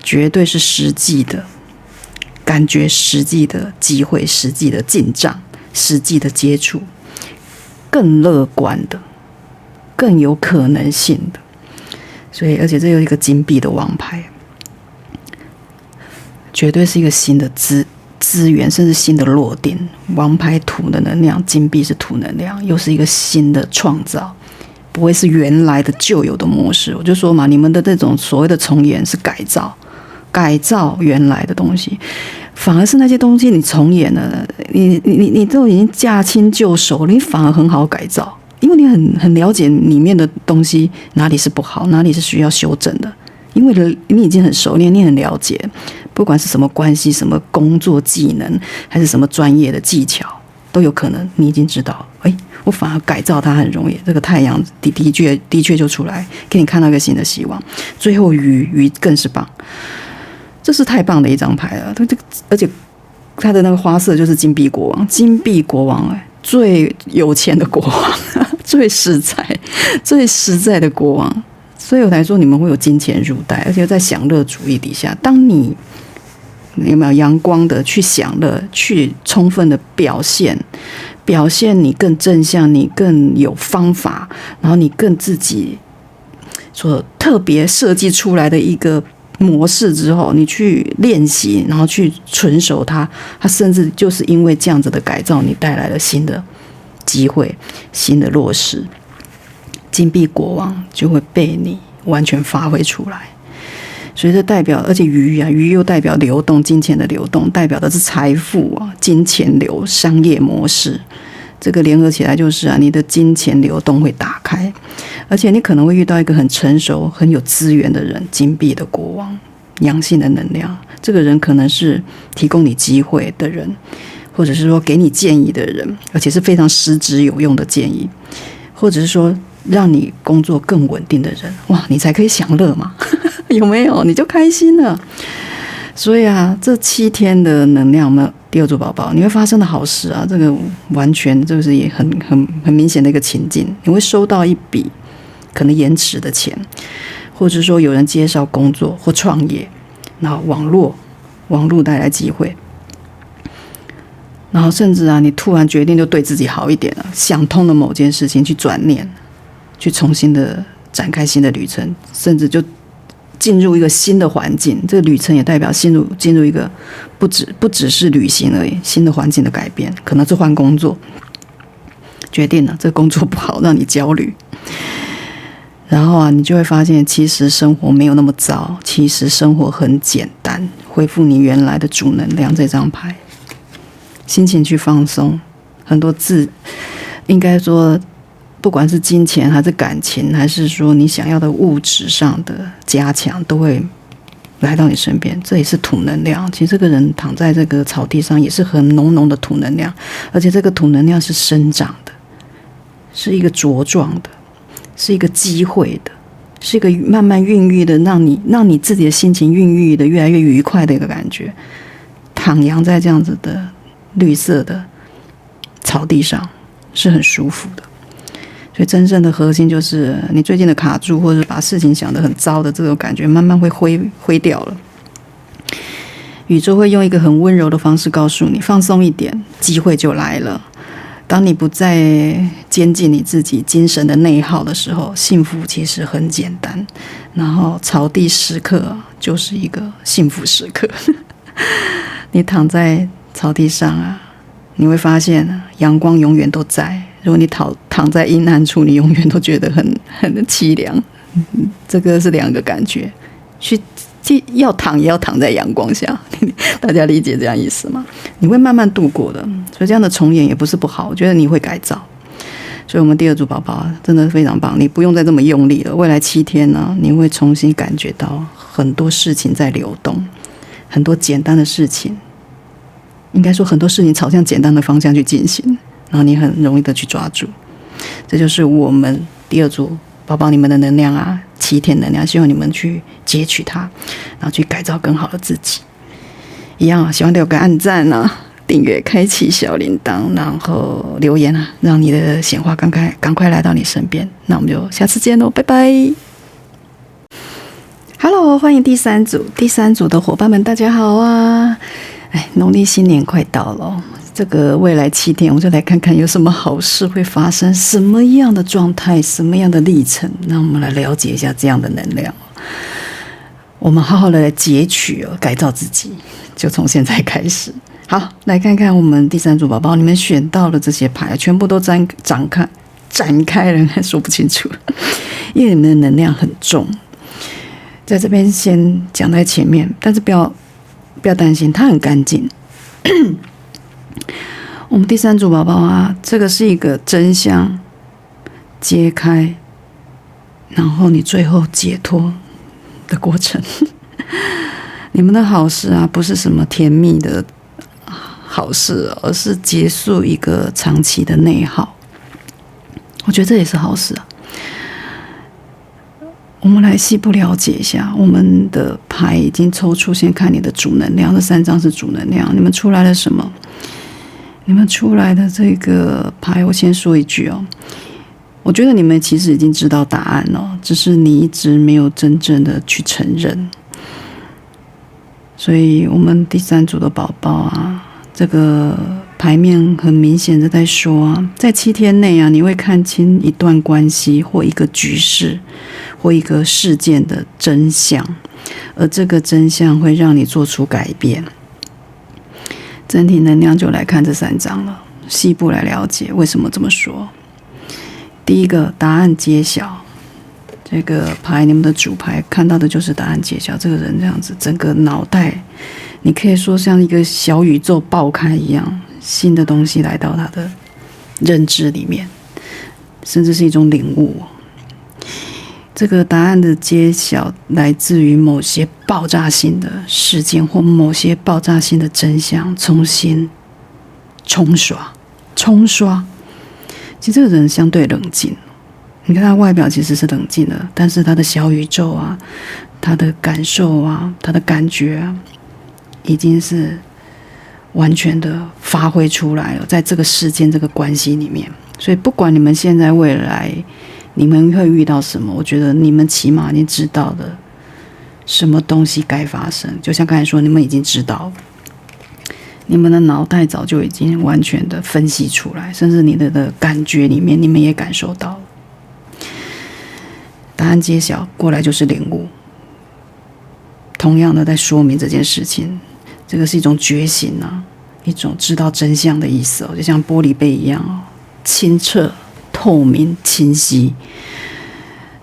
绝对是实际的感觉、实际的机会、实际的进账。实际的接触，更乐观的，更有可能性的，所以而且这有一个金币的王牌，绝对是一个新的资源，甚至新的落点。王牌土的能量，金币是土能量，又是一个新的创造，不会是原来的旧有的模式。我就说嘛，你们的这种所谓的重演是改造原来的东西。反而是那些东西你重演了，你都已经驾轻就熟，你反而很好改造，因为你很了解里面的东西哪里是不好，哪里是需要修正的，因为你已经很熟练，你很了解，不管是什么关系、什么工作技能，还是什么专业的技巧，都有可能你已经知道。我反而改造它很容易。这个太阳的确就出来，给你看到一个新的希望。最后鱼更是棒。这是太棒的一张牌了，而且它的那个花色就是金币国王，最有钱的国王，最实在的国王。所以我才说你们会有金钱入袋，而且在享乐主义底下，当你有没有阳光的去享乐，去充分的表现你更正向，你更有方法，然后你更自己所特别设计出来的一个模式之后，你去练习，然后去纯熟它甚至就是因为这样子的改造，你带来了新的机会、新的落实，金币国王就会被你完全发挥出来。所以这代表，而且鱼又代表流动，金钱的流动，代表的是财富啊，金钱流、商业模式。这个联合起来就是你的金钱流动会打开，而且你可能会遇到一个很成熟、很有资源的人，金币的国王，阳性的能量。这个人可能是提供你机会的人，或者是说给你建议的人，而且是非常实质有用的建议，或者是说让你工作更稳定的人。哇，你才可以享乐嘛，有没有？你就开心了。所以这7天的能量呢，第二组宝宝，你会发生的好事这个完全就是也很明显的一个情境，你会收到一笔可能延迟的钱，或者说有人介绍工作或创业，然后网络带来机会，然后甚至你突然决定就对自己好一点了，想通了某件事情，去转念，去重新的展开新的旅程，甚至就进入一个新的环境。这个旅程也代表进入一个不只是旅行而已，新的环境的改变，可能是换工作，决定了这个工作不好，让你焦虑，然后你就会发现其实生活没有那么糟，其实生活很简单，恢复你原来的主能量。这张牌心情去放松，很多字应该说不管是金钱还是感情，还是说你想要的物质上的加强，都会来到你身边。这也是土能量。其实这个人躺在这个草地上也是很浓浓的土能量，而且这个土能量是生长的，是一个茁壮的，是一个机会的，是一个慢慢孕育的，让你自己的心情孕育的越来越愉快的一个感觉。徜徉在这样子的绿色的草地上是很舒服的。所以真正的核心就是你最近的卡住，或者把事情想得很糟的这种感觉慢慢会挥掉了。宇宙会用一个很温柔的方式告诉你，放松一点，机会就来了。当你不再监禁你自己精神的内耗的时候，幸福其实很简单。然后草地时刻就是一个幸福时刻。你躺在草地上啊，你会发现阳光永远都在。如果你躺在阴暗处，你永远都觉得很凄凉。这个是两个感觉，要躺也要躺在阳光下。大家理解这样意思吗？你会慢慢度过的，所以这样的重演也不是不好，我觉得你会改造。所以我们第二组宝宝真的非常棒，你不用再这么用力了。未来7天呢，你会重新感觉到很多事情在流动，很多简单的事情，应该说很多事情朝向简单的方向去进行，然后你很容易的去抓住。这就是我们第二组宝宝你们的能量啊，7天能量，希望你们去截取它，然后去改造更好的自己。一样啊，希望留个按赞啊，订阅，开启小铃铛，然后留言啊，让你的显化赶快来到你身边。那我们就下次见喽，拜拜。Hello， 欢迎第三组的伙伴们，大家好啊！农历新年快到了，这个未来7天，我们就来看看有什么好事会发生，什么样的状态，什么样的历程，让我们来了解一下这样的能量。我们好好的来截取改造自己，就从现在开始。好，来看看我们第三组宝宝，你们选到了这些牌，全部都展开了，说不清楚，因为你们的能量很重。在这边先讲在前面，但是不要担心，它很干净。我们第三组宝宝啊，这个是一个真相揭开，然后你最后解脱的过程。你们的好事啊，不是什么甜蜜的好事，而是结束一个长期的内耗。我觉得这也是好事啊。我们来细部了解一下，我们的牌已经抽出，先看你的主能量，这3张是主能量，你们出来了什么？你们出来的这个牌，我先说一句哦，我觉得你们其实已经知道答案了，只是你一直没有真正的去承认。所以我们第三组的宝宝啊，这个牌面很明显的在说啊，在7天内啊，你会看清一段关系或一个局势或一个事件的真相，而这个真相会让你做出改变。整体能量就来看这3张了，细部来了解为什么这么说。第一个，答案揭晓。这个牌，你们的主牌看到的就是答案揭晓。这个人这样子，整个脑袋，你可以说像一个小宇宙爆开一样，新的东西来到他的认知里面，甚至是一种领悟。这个答案的揭晓来自于某些爆炸性的事件或某些爆炸性的真相重新冲刷。其实这个人相对冷静，你看他外表其实是冷静的，但是他的小宇宙啊，他的感受啊，他的感觉啊，已经是完全的发挥出来了，在这个事件这个关系里面。所以不管你们现在未来你们会遇到什么，我觉得你们起码你知道的什么东西该发生，就像刚才说，你们已经知道了，你们的脑袋早就已经完全的分析出来，甚至你的感觉里面你们也感受到了。答案揭晓过来就是领悟，同样的在说明这件事情，这个是一种觉醒啊，一种知道真相的意思哦，就像玻璃杯一样哦，清澈、透明、清晰，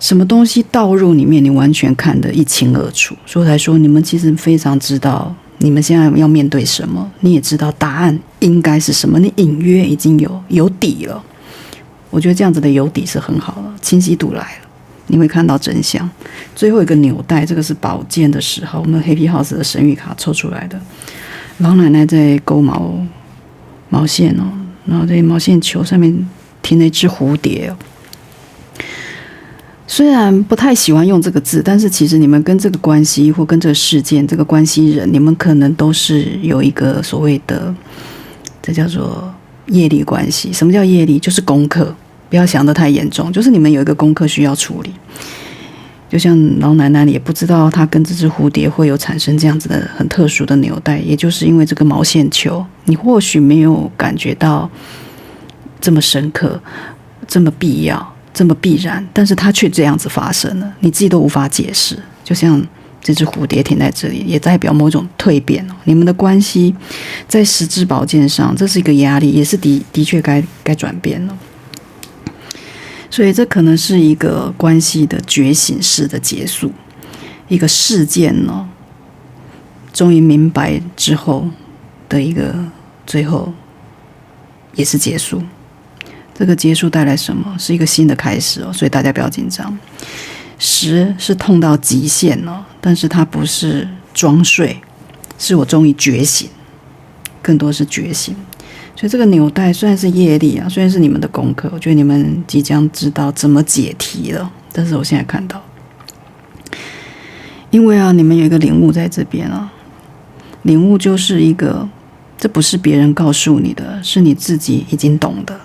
什么东西倒入里面，你完全看得一清二楚。所以才说，你们其实非常知道你们现在要面对什么，你也知道答案应该是什么，你隐约已经有底了。我觉得这样子的有底是很好的，清晰度来了。你会看到真相。最后一个纽带，这个是宝剑的时候，我们 Happy House 的神谕卡抽出来的。老奶奶在勾毛线哦，然后这毛线球上面停了一只蝴蝶哦。虽然不太喜欢用这个字，但是其实你们跟这个关系或跟这个事件、这个关系人，你们可能都是有一个所谓的，这叫做业力关系。什么叫业力？就是功课。不要想得太严重，就是你们有一个功课需要处理。就像老奶奶也不知道她跟这只蝴蝶会有产生这样子的很特殊的纽带，也就是因为这个毛线球，你或许没有感觉到这么深刻，这么必要，这么必然，但是它却这样子发生了，你自己都无法解释。就像这只蝴蝶停在这里，也代表某种蜕变。你们的关系在实质保健上，这是一个压力，也是的确该转变了。所以这可能是一个关系的觉醒式的结束，一个事件呢，终于明白之后的一个最后也是结束。这个结束带来什么？是一个新的开始哦，所以大家不要紧张。10是痛到极限了，但是它不是装睡，是我终于觉醒，更多是觉醒。所以这个纽带虽然是业力啊，虽然是你们的功课，我觉得你们即将知道怎么解题了。但是我现在看到，因为啊，你们有一个领悟在这边啊，领悟就是一个，这不是别人告诉你的，是你自己已经懂的，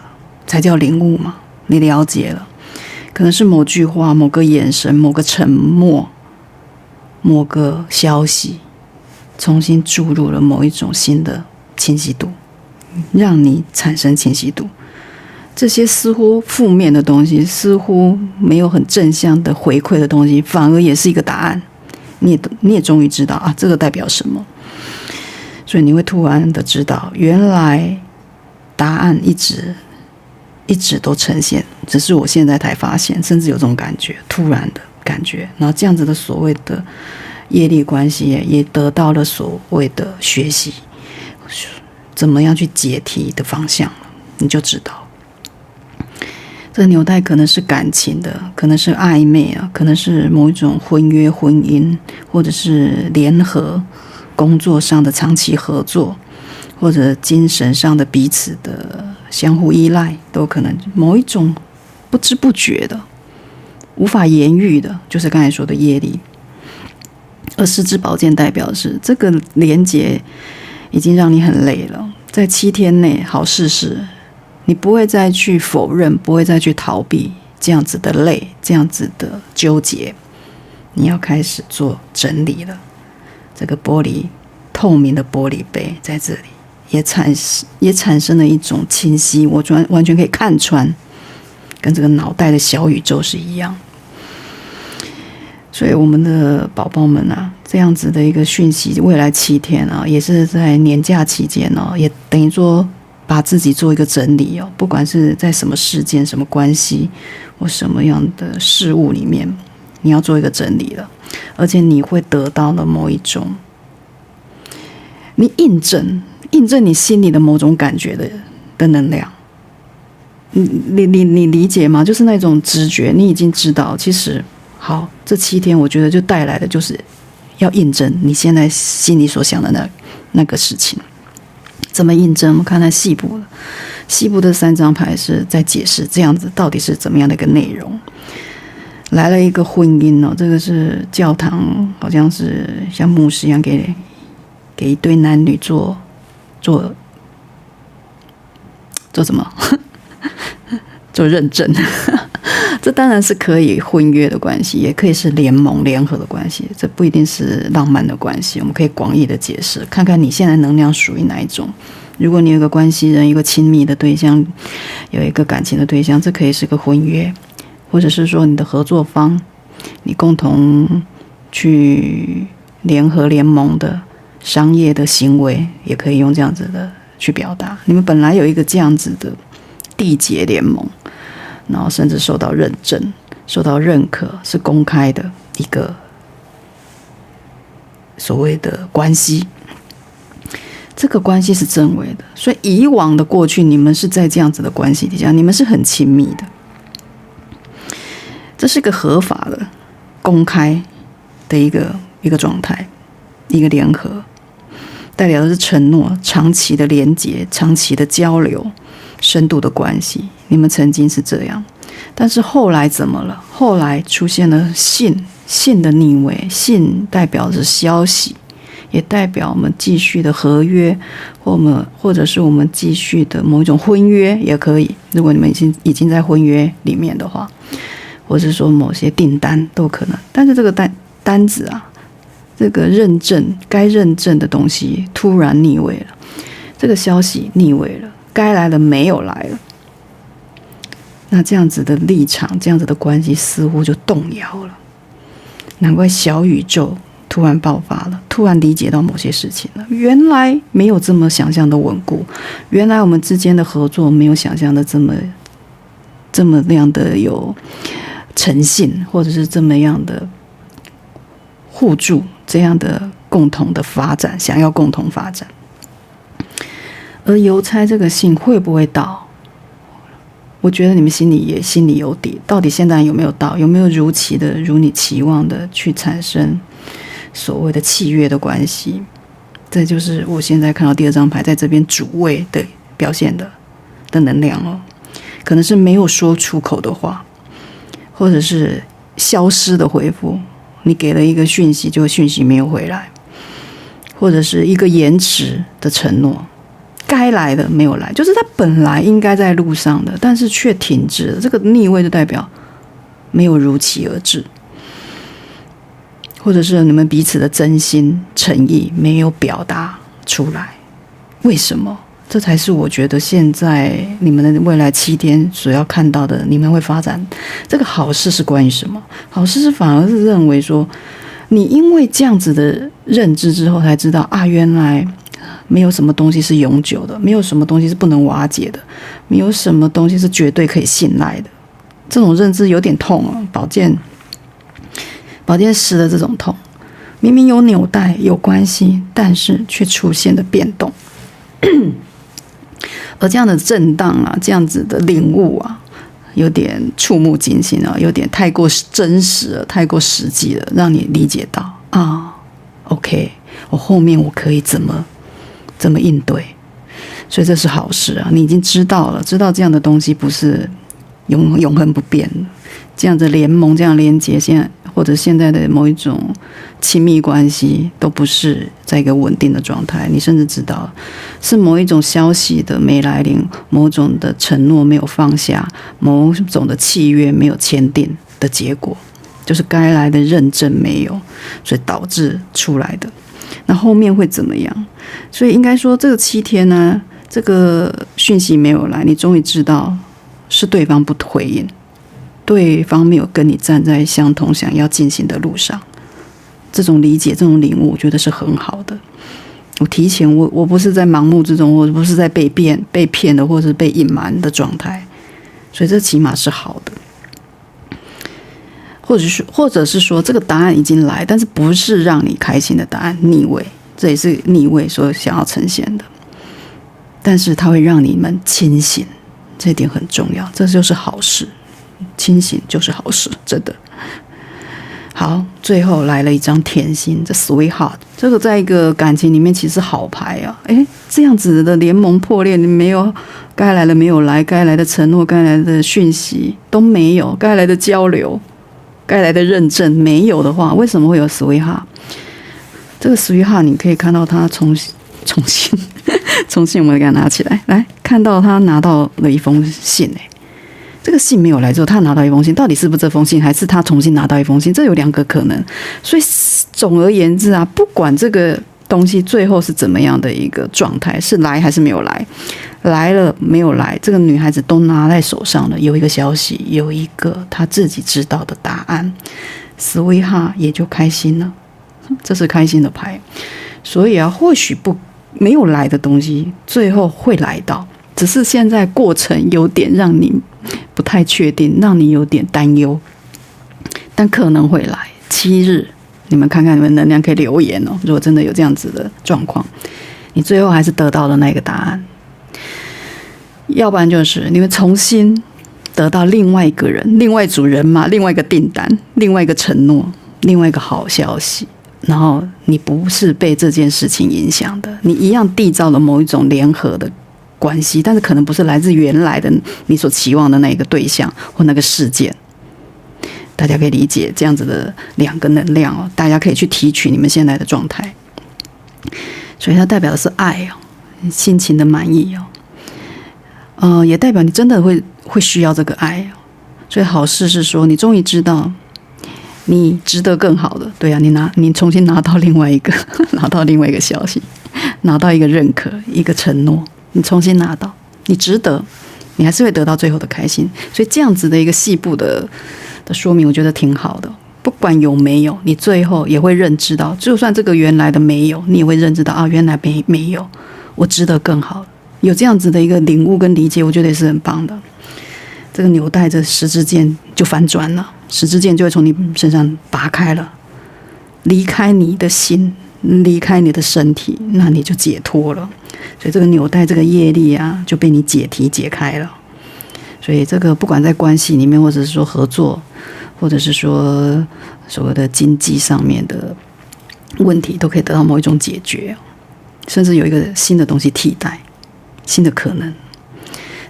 才叫领悟嘛。你了解了，可能是某句话、某个眼神、某个沉默、某个消息，重新注入了某一种新的清晰度。让你产生清晰度，这些似乎负面的东西，似乎没有很正向的回馈的东西，反而也是一个答案。你也终于知道啊，这个代表什么？所以你会突然的知道，原来答案一直都呈现，只是我现在才发现，甚至有这种感觉，突然的感觉。然后这样子的所谓的业力关系也得到了所谓的学习。怎么样去解题的方向，你就知道。这个纽带可能是感情的，可能是暧昧啊，可能是某一种婚约、婚姻，或者是联合工作上的长期合作，或者精神上的彼此的相互依赖，都可能某一种不知不觉的、无法言喻的，就是刚才说的业力。而实质保健代表的是这个连结已经让你很累了，在7天内，好事是，你不会再去否认，不会再去逃避这样子的累，这样子的纠结，你要开始做整理了。这个透明的玻璃杯在这里也产生了一种清晰，我完全可以看穿，跟这个脑袋的小宇宙是一样。所以我们的宝宝们啊，这样子的一个讯息，未来7天啊，也是在年假期间哦，也等于说把自己做一个整理哦，不管是在什么事件、什么关系或什么样的事物里面，你要做一个整理了，而且你会得到了某一种，你印证你心里的某种感觉的能量。你理解吗？就是那种直觉，你已经知道，其实。好，这7天我觉得就带来的就是要印证你现在心里所想的那个事情。怎么印证？我们看看细部的3张牌是在解释这样子到底是怎么样的一个内容。来了一个婚姻哦，这个是教堂，好像是像牧师一样给一对男女做什么？做认证。这当然是可以婚约的关系，也可以是联盟联合的关系，这不一定是浪漫的关系，我们可以广义的解释，看看你现在能量属于哪一种。如果你有一个关系人，一个亲密的对象，有一个感情的对象，这可以是个婚约，或者是说你的合作方，你共同去联合联盟的商业的行为，也可以用这样子的去表达。你们本来有一个这样子的缔结联盟，然后甚至受到认证、受到认可，是公开的一个所谓的关系。这个关系是真伪的，所以以往的过去，你们是在这样子的关系底下，你们是很亲密的。这是一个合法的、公开的一个状态，一个联合，代表的是承诺、长期的连结、长期的交流、深度的关系。你们曾经是这样，但是后来怎么了？后来出现了信的逆位，信代表着消息，也代表我们继续的合约，或者是我们继续的某一种婚约也可以。如果你们已经在婚约里面的话，或者是说某些订单都有可能。但是这个单子啊，这个该认证的东西突然逆位了，这个消息逆位了，该来的没有来了，那这样子的立场，这样子的关系似乎就动摇了。难怪小宇宙突然爆发了，突然理解到某些事情了。原来没有这么想象的稳固，原来我们之间的合作没有想象的这么样的有诚信，或者是这么样的互助，这样的共同的发展，想要共同发展。而邮差这个信会不会到？我觉得你们心里有底，到底现在有没有到？有没有如你期望的去产生所谓的契约的关系？这就是我现在看到第二张牌在这边主位的表现的能量哦。可能是没有说出口的话，或者是消失的回复，你给了一个讯息，就讯息没有回来，或者是一个延迟的承诺，该来的没有来，就是他本来应该在路上的，但是却停滞了。这个逆位就代表没有如期而至，或者是你们彼此的真心诚意没有表达出来。为什么？这才是我觉得现在你们的未来7天所要看到的，你们会发展这个好事是关于什么？好事是反而是认为说，你因为这样子的认知之后才知道啊，原来没有什么东西是永久的，没有什么东西是不能瓦解的，没有什么东西是绝对可以信赖的。这种认知有点痛啊，宝剑十的这种痛，明明有纽带有关系，但是却出现了变动。而这样的震荡啊，这样子的领悟啊，有点触目惊心啊，有点太过真实了，太过实际了，让你理解到啊 ，OK， 我后面我可以怎么应对，所以这是好事啊，你已经知道了，知道这样的东西不是永恒不变的，这样的联盟，这样连接，或者现在的某一种亲密关系都不是在一个稳定的状态，你甚至知道是某一种消息的没来临，某种的承诺没有放下，某种的契约没有签订的结果，就是该来的认证没有，所以导致出来的。那后面会怎么样？所以应该说这个7天呢，这个讯息没有来，你终于知道是对方不回应，对方没有跟你站在相同想要进行的路上，这种理解，这种领悟，我觉得是很好的。我提前，我不是在盲目之中，我不是在被骗的，或者是被隐瞒的状态，所以这起码是好的。或者是说，这个答案已经来，但是不是让你开心的答案，逆位，这也是逆位所想要呈现的。但是它会让你们清醒，这一点很重要，这就是好事。清醒就是好事，真的。好，最后来了一张甜心，这 Sweetheart， 这个在一个感情里面其实是好牌啊。这样子的联盟破裂，你没有该来的没有来，该来的承诺，该来的讯息都没有，该来的交流，该来的认证没有的话，为什么会有 Sweetheart？ 这个 Sweetheart 你可以看到他重新，我们给他拿起来，来看到他拿到了一封信。这个信没有来之后，他拿到一封信，到底是不是这封信，还是他重新拿到一封信？这有2个可能。所以总而言之啊，不管这个东西最后是怎么样的一个状态，是来还是没有来，来了没有来，这个女孩子都拿在手上了，有一个消息，有一个她自己知道的答案， Sweetheart 也就开心了，这是开心的牌。所以啊，或许没有来的东西，最后会来到，只是现在过程有点让你不太确定，让你有点担忧，但可能会来。7日，你们看看你们能量可以留言哦。如果真的有这样子的状况，你最后还是得到了那个答案，要不然就是你们重新得到另外一个人、另外一组人马、另外一个订单、另外一个承诺、另外一个好消息，然后你不是被这件事情影响的，你一样缔造了某一种联合的关系，但是可能不是来自原来的你所期望的那个对象或那个事件。大家可以理解这样子的2个能量哦，大家可以去提取你们现在的状态。所以它代表的是爱哦，心情的满意哦，也代表你真的会需要这个爱哦。所以好事是说，你终于知道你值得更好的。对啊，你重新拿到另外一个拿到另外一个消息，拿到一个认可，一个承诺，你重新拿到，你值得，你还是会得到最后的开心。所以这样子的一个细部的说明，我觉得挺好的。不管有没有，你最后也会认知到，就算这个原来的没有，你也会认知到啊，原来没有，我值得更好。有这样子的一个领悟跟理解，我觉得也是很棒的。这个纽带着十字剑就反转了，十字剑就会从你身上拔开了，离开你的心，离开你的身体，那你就解脱了。所以这个纽带这个业力啊，就被你解开了。所以这个不管在关系里面，或者是说合作，或者是说所谓的经济上面的问题，都可以得到某一种解决，甚至有一个新的东西替代，新的可能。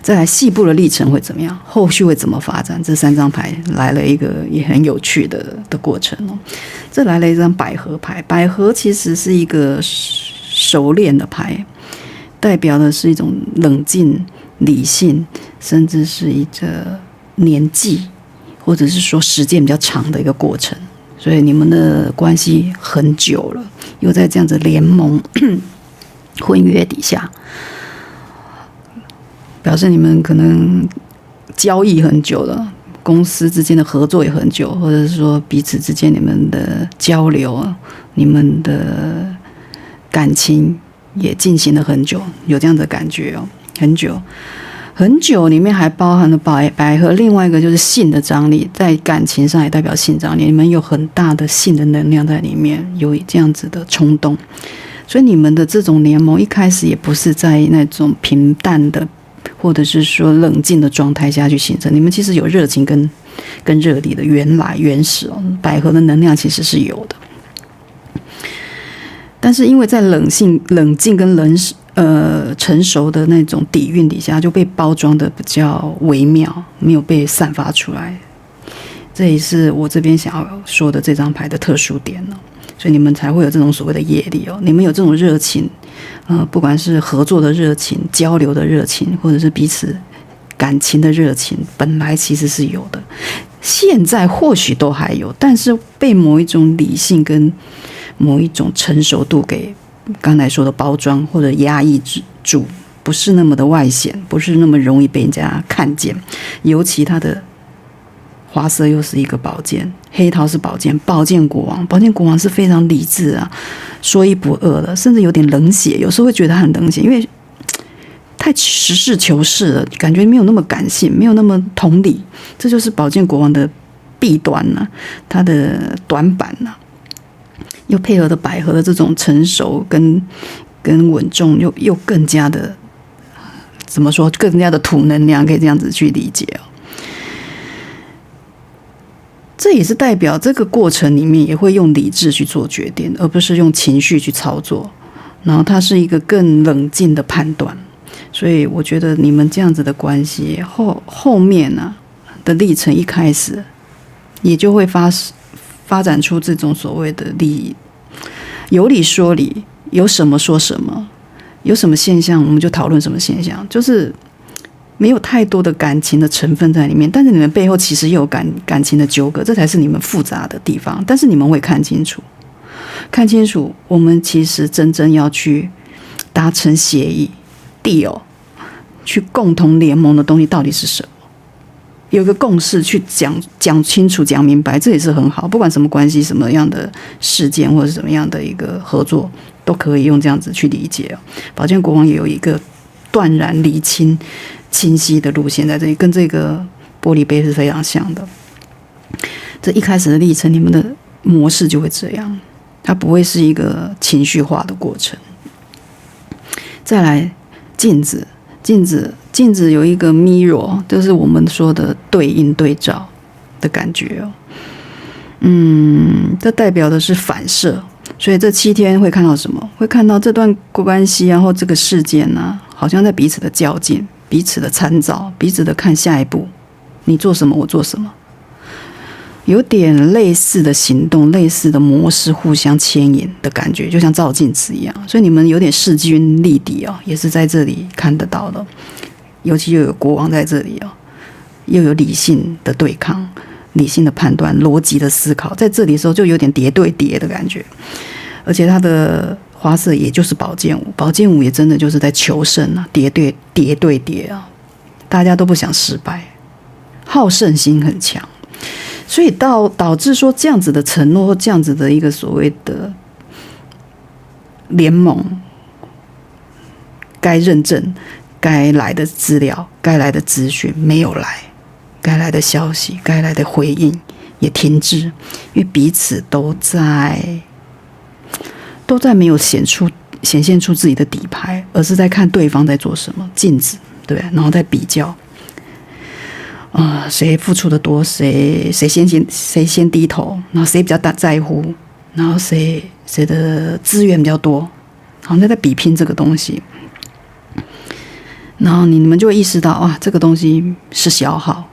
再来细部的历程会怎么样？后续会怎么发展？这3张牌来了一个也很有趣的过程哦。这来了一张百合牌，百合其实是一个熟练的牌，代表的是一种冷静、理性，甚至是一个年纪，或者是说时间比较长的一个过程。所以你们的关系很久了，又在这样子联盟婚约底下，表示你们可能交易很久了，公司之间的合作也很久，或者是说彼此之间你们的交流，你们的感情也进行了很久，有这样的感觉哦，很久很久，里面还包含了百合，另外一个就是性的张力，在感情上也代表性张力，你们有很大的性的能量在里面，有这样子的冲动，所以你们的这种联盟一开始也不是在那种平淡的或者是说冷静的状态下去形成，你们其实有热情跟热力的原始哦，百合的能量其实是有的，但是因为在冷静跟成熟的那种底蕴底下，就被包装的比较微妙，没有被散发出来。这也是我这边想要说的这张牌的特殊点哦，所以你们才会有这种所谓的业力哦，你们有这种热情，不管是合作的热情、交流的热情，或者是彼此感情的热情，本来其实是有的，现在或许都还有，但是被某一种理性跟某一种成熟度给刚才说的包装或者压抑住，不是那么的外显，不是那么容易被人家看见。尤其它的花色又是一个宝剑，黑桃是宝剑国王，宝剑国王是非常理智啊，说一不二的，甚至有点冷血，有时候会觉得他很冷血，因为太实事求是了，感觉没有那么感性，没有那么同理，这就是宝剑国王的弊端啊，他的短板啊，又配合的百合的这种成熟跟稳重，又更加的怎么说，更加的土能量，可以这样子去理解哦。这也是代表这个过程里面也会用理智去做决定，而不是用情绪去操作，然后它是一个更冷静的判断。所以我觉得你们这样子的关系后面啊的历程一开始也就会发展出这种所谓的有理说理，有什么说什么，有什么现象我们就讨论什么现象，就是没有太多的感情的成分在里面，但是你们背后其实也有感情的纠葛，这才是你们复杂的地方。但是你们会看清楚我们其实真正要去达成协议 deal， 去共同联盟的东西到底是什么，有一个共识去讲清楚讲明白，这也是很好。不管什么关系什么样的事件或者什么样的一个合作，都可以用这样子去理解。宝剑国王也有一个断然厘清清晰的路线在这里，跟这个玻璃杯是非常像的。这一开始的历程，你们的模式就会这样，它不会是一个情绪化的过程。再来镜子有一个 mirror， 就是我们说的对应对照的感觉哦。这代表的是反射，所以这7天会看到什么？会看到这段关系啊，或这个事件啊，好像在彼此的较劲，彼此的参照，彼此的看下一步，你做什么，我做什么，有点类似的行动，类似的模式，互相牵引的感觉，就像照镜子一样。所以你们有点势均力敌哦，也是在这里看得到的。尤其又有国王在这里哦，又有理性的对抗、理性的判断、逻辑的思考，在这里的时候就有点叠对叠的感觉。而且它的花色也就是宝剑五，宝剑五也真的就是在求胜啊，叠对叠啊，大家都不想失败，好胜心很强，所以导致说这样子的承诺或这样子的一个所谓的联盟，该认证、该来的资料、该来的资讯没有来，该来的消息、该来的回应也停滞，因为彼此都在没有显现出自己的底牌，而是在看对方在做什么，镜子，对，然后再比较，谁付出的多，谁先低头，然后谁比较在乎，然后谁的资源比较多，好像在比拼这个东西，然后你们就会意识到，哇，这个东西是消耗，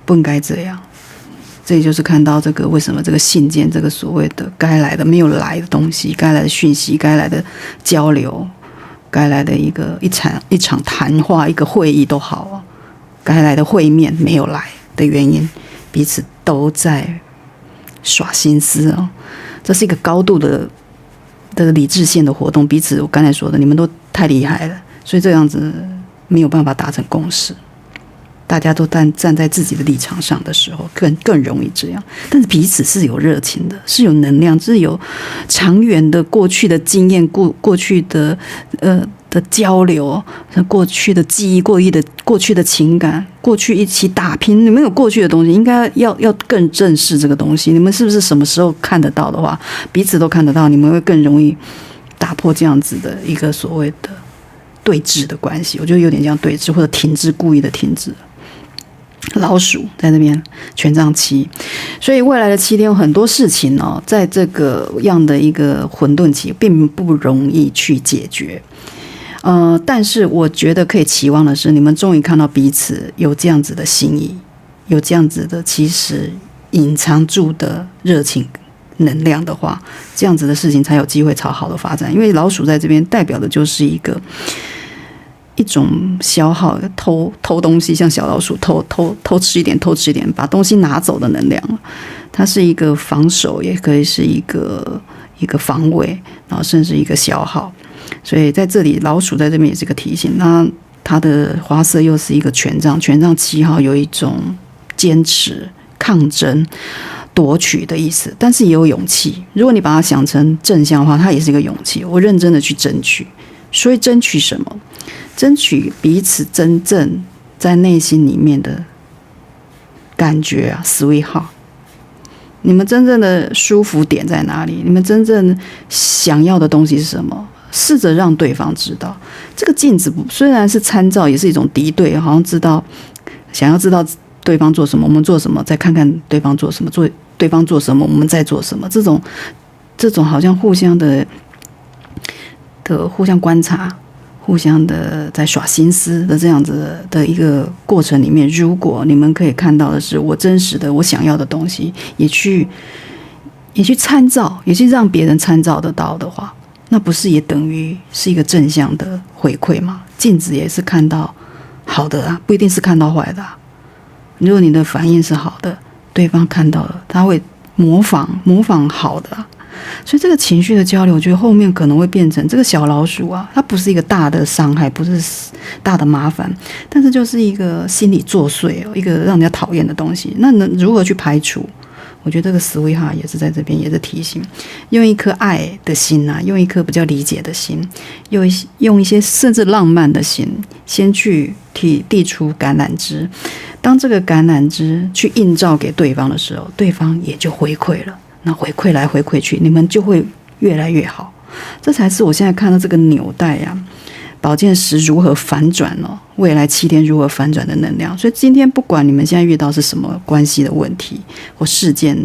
不应该这样。这也就是看到这个为什么这个信件，这个所谓的该来的没有来的东西，该来的讯息，该来的交流，该来的一场谈话，一个会议都好啊，该来的会面没有来的原因，彼此都在耍心思哦。这是一个高度的理智线的活动，彼此我刚才说的，你们都太厉害了，所以这样子没有办法达成共识。大家都站在自己的立场上的时候，更容易这样。但是彼此是有热情的，是有能量，是有长远的过去的经验、过去的交流、过去的记忆、过去的情感、过去一起打拼。你们有过去的东西，应该要更正视这个东西。你们是不是什么时候看得到的话，彼此都看得到，你们会更容易打破这样子的一个所谓的对峙的关系。我觉得有点像对峙，或者停滞，故意的停滞。老鼠在那边权杖7，所以未来的7天有很多事情哦，在这个样的一个混沌期并不容易去解决。但是我觉得可以期望的是，你们终于看到彼此有这样子的心意，有这样子的其实隐藏住的热情能量的话，这样子的事情才有机会朝好的发展。因为老鼠在这边代表的就是一种消耗，偷东西，像小老鼠偷吃一点，把东西拿走的能量。它是一个防守，也可以是一个防卫，然后甚至一个消耗。所以在这里，老鼠在这边也是一个提醒。那它的花色又是一个权杖7号，有一种坚持、抗争、夺取的意思，但是也有勇气。如果你把它想成正向的话，它也是一个勇气。我认真的去争取，所以争取什么？争取彼此真正在内心里面的感觉啊 ，sweetheart， 你们真正的舒服点在哪里？你们真正想要的东西是什么？试着让对方知道。这个镜子虽然是参照，也是一种敌对，好像想要知道对方做什么，我们做什么，再看看对方做什么，对方做什么，我们在做什么。这种好像互相的互相观察。互相的在耍心思的这样子的一个过程里面，如果你们可以看到的是我真实的我想要的东西，也去参照，也去让别人参照得到的话，那不是也等于是一个正向的回馈吗？镜子也是看到好的啊，不一定是看到坏的啊。如果你的反应是好的，对方看到了，他会模仿好的啊。所以这个情绪的交流，我觉得后面可能会变成这个小老鼠啊，它不是一个大的伤害，不是大的麻烦，但是就是一个心理作祟哦，一个让人家讨厌的东西。那能如何去排除？我觉得这个sweetheart也是在这边也是提醒，用一颗爱的心啊，用一颗比较理解的心，用一些甚至浪漫的心，先去递出橄榄枝。当这个橄榄枝去映照给对方的时候，对方也就回馈了。那回馈来回馈去，你们就会越来越好。这才是我现在看到这个纽带呀，宝剑10如何反转哦，未来7天如何反转的能量。所以今天不管你们现在遇到是什么关系的问题或事件，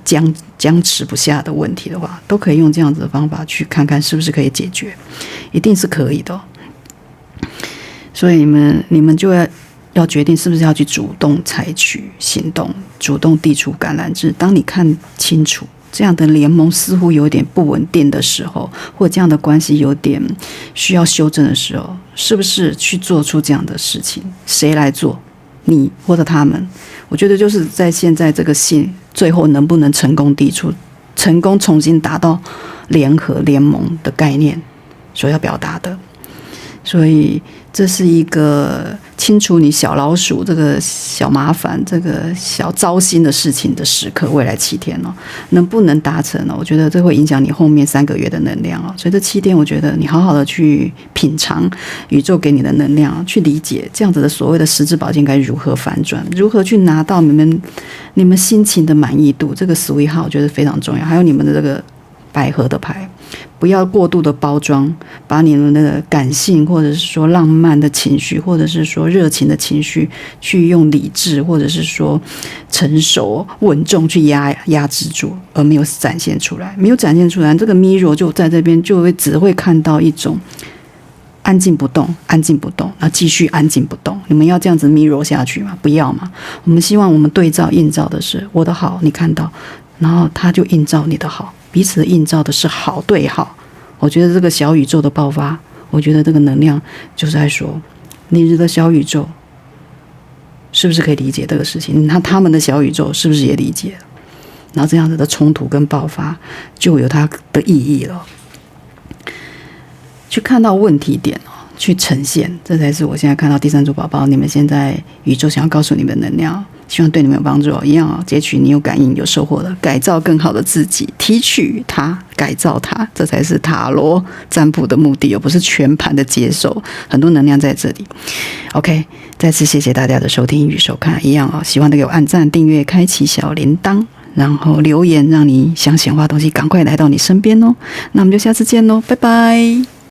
僵持不下的问题的话，都可以用这样子的方法去看看是不是可以解决，一定是可以的哦。所以你们就要决定是不是要去主动采取行动，主动递出橄榄枝。当你看清楚这样的联盟似乎有点不稳定的时候，或这样的关系有点需要修正的时候，是不是去做出这样的事情？谁来做？你或者他们，我觉得就是在现在这个信最后能不能成功递出，成功重新达到联合联盟的概念所要表达的。所以这是一个清除你小老鼠这个小麻烦、这个小糟心的事情的时刻。未来7天哦，能不能达成呢？我觉得这会影响你后面3个月的能量哦。所以这7天，我觉得你好好的去品尝宇宙给你的能量，去理解这样子的所谓的十字宝剑该如何反转，如何去拿到你们心情的满意度。这个11号我觉得非常重要，还有你们的这个百合的牌。不要过度的包装，把你们的感性或者是说浪漫的情绪，或者是说热情的情绪，去用理智或者是说成熟稳重去压制住，而没有展现出来。没有展现出来，这个 mirror 就在这边只会看到一种安静不动，安静不动，然后继续安静不动。你们要这样子 mirror 下去吗？不要嘛。我们希望我们对照映照的是我的好，你看到，然后他就映照你的好。彼此映照的是好对好。我觉得这个小宇宙的爆发，我觉得这个能量就是在说，你的小宇宙是不是可以理解这个事情？那他们的小宇宙是不是也理解了？然后这样子的冲突跟爆发就有它的意义了。去看到问题点去呈现，这才是我现在看到第三组宝宝，你们现在宇宙想要告诉你们的能量，希望对你们有帮助一样截取你有感应有收获的，改造更好的自己，提取它，改造它，这才是塔罗占卜的目的，而不是全盘的接受。很多能量在这里。OK， 再次谢谢大家的收听与收看，一样希望都给我按赞、订阅、开启小铃铛，然后留言，让你想显化的东西赶快来到你身边哦。那我们就下次见喽，拜拜。